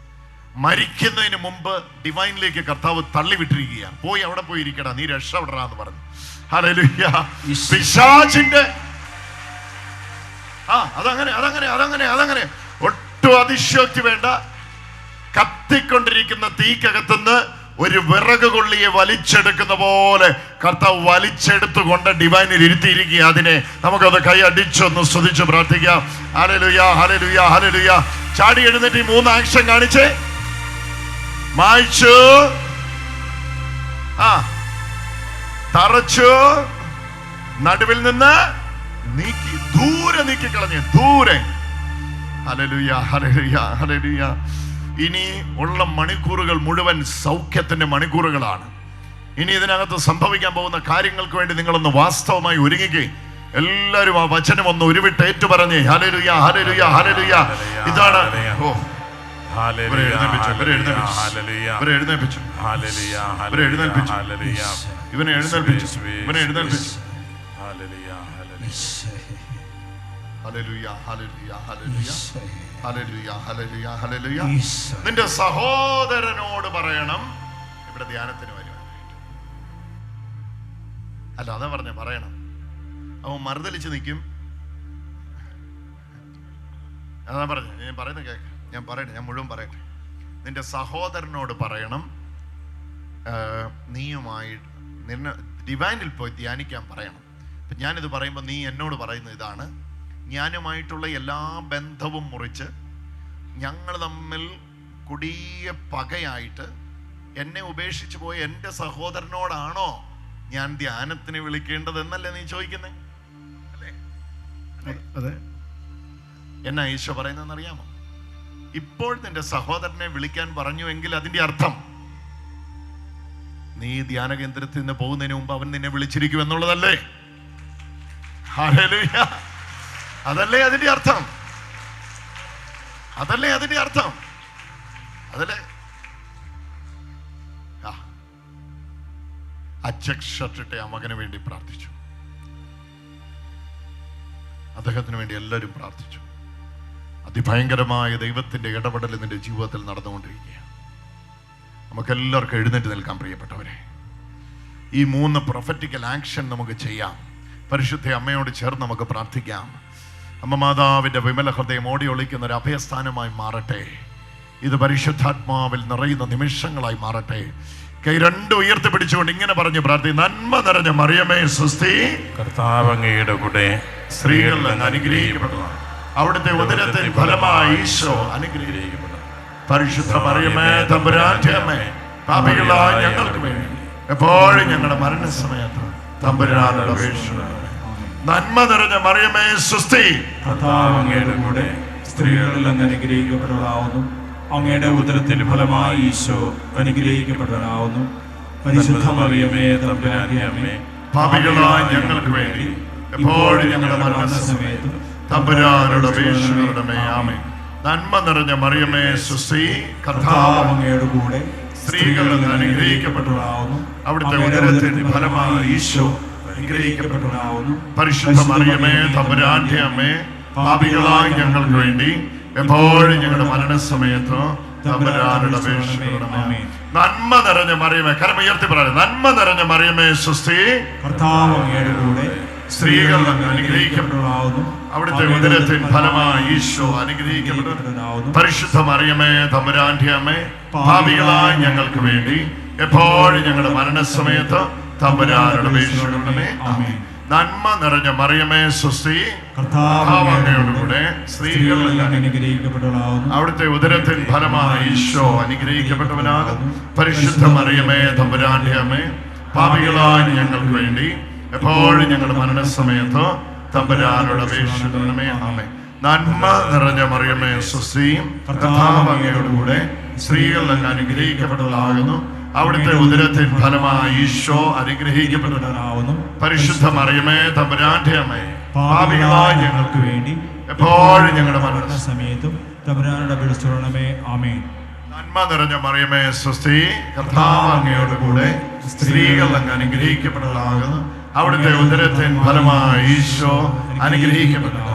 മരിക്കുന്നതിന് മുമ്പ് ഡിവൈനിലേക്ക് കർത്താവ് തള്ളിവിട്ടിരിക്കുക. പോയി അവിടെ പോയി ഇരിക്കടാ, നീ രക്ഷപ്പെടറാന്ന് പറഞ്ഞു. ഹല്ലേലൂയ. പിശാചിന്റെ അതങ്ങനെ ഒട്ടും അതിശയോക്തി വേണ്ട. കത്തിക്കൊണ്ടിരിക്കുന്ന തീക്കകത്തുനിന്ന് ഒരു വിറക് കൊള്ളിയെ വലിച്ചെടുക്കുന്ന പോലെ കർത്താവ് വലിച്ചെടുത്തുകൊണ്ട് ഡിവൈനിൽ ഇരുത്തിയിരിക്കുക. അതിനെ നമുക്കത് കൈ അടിച്ചൊന്ന് സ്തുതിച്ച് പ്രാർത്ഥിക്കാം. Hallelujah, hallelujah, hallelujah. ചാടി എഴുന്നേറ്റ് 3 ആക്ഷൻ കാണിച്ചേ. മായ്ച്ചു, തറച്ചു, നടുവിൽ നിന്ന് നീക്കി, ദൂരെ നീക്കി കളഞ്ഞു, ദൂരെ. Hallelujah, hallelujah, hallelujah. ഇനി ഉള്ള മണിക്കൂറുകൾ മുഴുവൻ സൗഖ്യത്തിന്റെ മണിക്കൂറുകളാണ്. ഇനി ഇതിനകത്ത് സംഭവിക്കാൻ പോകുന്ന കാര്യങ്ങൾക്ക് വേണ്ടി നിങ്ങളൊന്ന് വാസ്തവമായി ഒരുങ്ങിക്കേ. എല്ലാവരും ആ വചനം ഒന്ന് ഉരുവിട്ട് ഏറ്റുപറഞ്ഞേ. ഹല്ലേലൂയ, ഹല്ലേലൂയ, ഹല്ലേലൂയ. ഇതാണ്. ഇവരെ എഴുന്നേൽപ്പിച്ചു. ഇവനെ എഴുന്നേൽപ്പിച്ചു. ഹല്ലേലൂയ, ഹല്ലേലൂയ, ഹല്ലേലൂയ, ഹല്ലേലൂയ, ഹല്ലേലൂയ, ഹല്ലേലൂയ. നിന്റെ സഹോദരനോട് പറയണം. ഇവിടെ ധ്യാനത്തിന് വരുവാനായിട്ട് അല്ല, അതാ പറഞ്ഞ പറയണം. അവൻ മറുതലിച്ച് നിൽക്കും. അതാ പറഞ്ഞ, ഞാൻ പറയുന്ന കേൾക്ക. ഞാൻ പറയട്ടെ, ഞാൻ മുഴുവൻ പറയട്ടെ. നിന്റെ സഹോദരനോട് പറയണം, നീയുമായി നിന്നെ ഡിവൈനിൽ പോയി ധ്യാനിക്കാൻ പറയണം. അപ്പം ഞാനിത് പറയുമ്പോൾ നീ എന്നോട് പറയുന്ന ഇതാണ്: ഞാനുമായിട്ടുള്ള എല്ലാ ബന്ധവും മുറിച്ച്, ഞങ്ങൾ തമ്മിൽ കൊടിയ പകയായിട്ട് എന്നെ ഉപേക്ഷിച്ച് പോയ എൻ്റെ സഹോദരനോടാണോ ഞാൻ ധ്യാനത്തിന് വിളിക്കേണ്ടതെന്നല്ലേ നീ ചോദിക്കുന്നേ? അല്ലേ? എന്നാ ഈശോ പറയുന്നതെന്ന് അറിയാമോ? ഇപ്പോൾ നിന്റെ സഹോദരനെ വിളിക്കാൻ പറഞ്ഞു എങ്കിൽ അതിന്റെ അർത്ഥം നീ ധ്യാന കേന്ദ്രത്തിൽ നിന്ന് പോകുന്നതിന് മുമ്പ് അവൻ നിന്നെ വിളിച്ചിരിക്കും എന്നുള്ളതല്ലേ? ഹല്ലേലൂയ. അതല്ലേ അതിന്റെ അർത്ഥം? അതല്ലേ അതിന്റെ അർത്ഥം? അതല്ലേ? ആ ചെക്ക് ഷർട്ടിട്ടെ ആ മകന് വേണ്ടി പ്രാർത്ഥിച്ചു. അദ്ദേഹത്തിന് വേണ്ടി എല്ലാവരും പ്രാർത്ഥിച്ചു. അതിഭയങ്കരമായ ദൈവത്തിന്റെ ഇടപെടൽ നിന്റെ ജീവിതത്തിൽ നടന്നുകൊണ്ടിരിക്കുക. നമുക്കെല്ലാവർക്കും എഴുന്നേറ്റ് നിൽക്കാൻ പ്രിയപ്പെട്ടവരെ. ഈ 3 പ്രൊഫറ്റിക്കൽ ആക്ഷൻ നമുക്ക് ചെയ്യാം. പരിശുദ്ധ അമ്മയോട് ചേർന്ന് നമുക്ക് പ്രാർത്ഥിക്കാം. അമ്മ മാതാവിന്റെ വിമല ഹൃദയം ഓടി ഒളിക്കുന്ന ഒരു അഭയസ്ഥാനമായി മാറട്ടെ. ഇത് പരിശുദ്ധാത്മാവിൽ നിറയുന്ന നിമിഷങ്ങളായി മാറട്ടെ. കൈ 2 ഉയർത്തി പിടിച്ചുകൊണ്ട് ഇങ്ങനെ പറഞ്ഞ് പ്രാർത്ഥിക്കും: നന്മ നിറഞ്ഞ മറിയമേ സ്വസ്തി, കർത്താവ് അങ്ങയുടെ കൂടെ സ്ത്രീകൾ അനുഗ്രഹിക്കപ്പെട്ടതാണ്. അവിടുത്തെ ഉദരത്തിൻ ഫലമായി ഈശോ അനുഗ്രഹിക്കപ്പെട്ടു. പരിശുദ്ധ മറിയമേ തമ്പുരാന്റെ അമ്മേ, പാപികളായ ഞങ്ങൾക്ക് വേണ്ടി എപ്പോഴും ഞങ്ങളുടെ മരണസമയത്ത് തമ്പുരാനോട് അപേക്ഷിക്കണമേ. നന്മ നിറഞ്ഞ മറിയമേ സ്വസ്തി, കർത്താവ് അങ്ങയുടെ കൂടെ സ്ത്രീകളിൽ അങ്ങ് അനുഗ്രഹിക്കപ്പെട്ടവളാവുന്നു. അങ്ങയുടെ ഉദരത്തിന്റെ ഫലമായി ഈശോ അനുഗ്രഹിക്കപ്പെട്ടവനാവുന്നു. പരിശുദ്ധ മറിയമേ തമ്പുരാന്റെ അമ്മേ, പാപികളായ ഞങ്ങൾക്ക് വേണ്ടി എപ്പോഴും ഞങ്ങളുടെ മരണസമയത്ത് തമ്പുരാനോട് അപേക്ഷിക്കണമേ. ആമേൻ. നന്മ നിറഞ്ഞ മറിയമേ സ്വസ്തി, കർത്താവ് അങ്ങയുടെ കൂടെ സ്ത്രീകളിൽ അനുഗ്രഹിക്കപ്പെട്ടവളാവുന്നു. അവിടുത്തെ ഉദരത്തിന്റെ ഫലമായി ഈശോ അനുഗ്രഹിക്കപ്പെട്ടവനാവുന്നു. പരിശുദ്ധ മറിയമേ തമ്പുരാന്റെ അമ്മേ, പാപികളായ ഞങ്ങൾക്ക് വേണ്ടി എപ്പോഴും ഞങ്ങളുടെ മരണസമയത്ത് തമ്പുരാനോട് അപേക്ഷിക്കണമേ. നന്മ നിറഞ്ഞ മറിയമേ, കരം ഉയർത്തി പറയുന്നത്: നന്മ നിറഞ്ഞ മറിയമേ സ്വസ്തി, കർത്താവ് അങ്ങയുടെ കൂടെ സ്ത്രീകൾ അനുഗ്രഹിക്കപ്പെട്ടവളാവുന്നു. അവിടുത്തെ ഉദരത്തിൻ ഫലമായി ഈശോ അനുഗ്രഹിക്കപ്പെട്ടവനാവുന്നു. പരിശുദ്ധ മറിയമേ തമ്പുരാന്റെ അമ്മേ, പാപികളായ ഞങ്ങൾക്ക് വേണ്ടി എപ്പോഴും ഞങ്ങളുടെ മരണസമയത്ത് തമ്പുരാനോട് അപേക്ഷിക്കണമേ. ആമേൻ. നന്മ നിറഞ്ഞ മറിയമേ സ്വസ്തി, കർത്താവ് അങ്ങയുടെ കൂടെ സ്ത്രീകൾ അനുഗ്രഹിക്കപ്പെട്ടവളാവുന്നു. അവിടുത്തെ ഉദരത്തിൻ ഫലമായി ഈശോ അനുഗ്രഹിക്കപ്പെട്ടവനാകുന്നു. പരിശുദ്ധ മറിയമേ തമ്പുരാന്റെ അമ്മേ, പാപികളായ ഞങ്ങൾക്ക് വേണ്ടി എപ്പോഴും ഞങ്ങളുടെ മരണസമയത്ത് തമ്പുരാനോട് അപേക്ഷിക്കണമേ. ആമേൻ. നന്മ നിറഞ്ഞ മറിയമേ സ്വസ്തി, കർത്താവ് അങ്ങയുടെ കൂടെ സ്ത്രീകൾ അങ്ങ് അനുഗ്രഹിക്കപ്പെട്ടവളാകുന്നു. അവിടുത്തെ ഉദരത്തിൻ ഫലമായി ഈശോ അനുഗ്രഹിക്കപ്പെട്ടവനാവുന്നു. പരിശുദ്ധ മറിയമേ തമ്പുരാന്റെ അമ്മേ, പാപികളായ ഞങ്ങൾക്ക് വേണ്ടി എപ്പോഴും ഞങ്ങളുടെ മരണസമയത്തും തമ്പുരാനോട് അപേക്ഷിക്കണമേ. ആമേൻ. നന്മ നിറഞ്ഞ മറിയമേ സ്വസ്തി, കർത്താവ് അങ്ങയുടെ കൂടെ സ്ത്രീകൾ അങ്ങ് അനുഗ്രഹിക്കപ്പെട്ടവളാകുന്നു. അവിടുത്തെ ഉദരത്തിൻ ഫലമായി ഈശോ അനുഗ്രഹിക്കപ്പെട്ടു.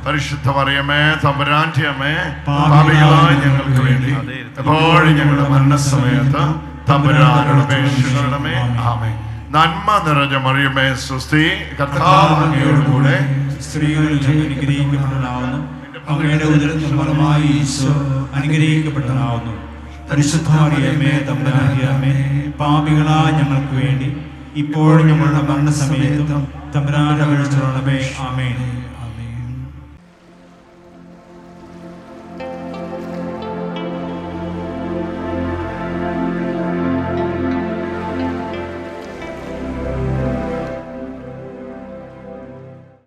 പരിശുദ്ധ മറിയമേ, തമ്പുരാന്റെ അമ്മേ, പാപികളായ ഞങ്ങൾക്ക് വേണ്ടി എപ്പോഴും ഞങ്ങളുടെ മരണസമയത്ത് തമ്പുരാനോട് അപേക്ഷിക്കണമേ. ആമേൻ. നന്മ നിറഞ്ഞ മറിയമേ, സ്വസ്തി, കർത്താവ് അങ്ങയോടുകൂടെ സ്ത്രീകളിൽ അങ്ങ് അനുഗ്രഹിക്കപ്പെട്ടവളാവുന്നു. അങ്ങയുടെ ഉദരത്തിൻ ഫലമായി ഈശോ അനുഗ്രഹിക്കപ്പെട്ടവനാവുന്നു. പരിശുദ്ധ മറിയമേ, തമ്പുരാന്റെ അമ്മേ, പാപികളായ ഞങ്ങൾക്ക് വേണ്ടി ഇപ്പോഴും ഞങ്ങളുടെ മരണസമയത്തും തമ്പുരാനോട് അപേക്ഷിച്ചുകൊള്ളണമേ. ആമേൻ.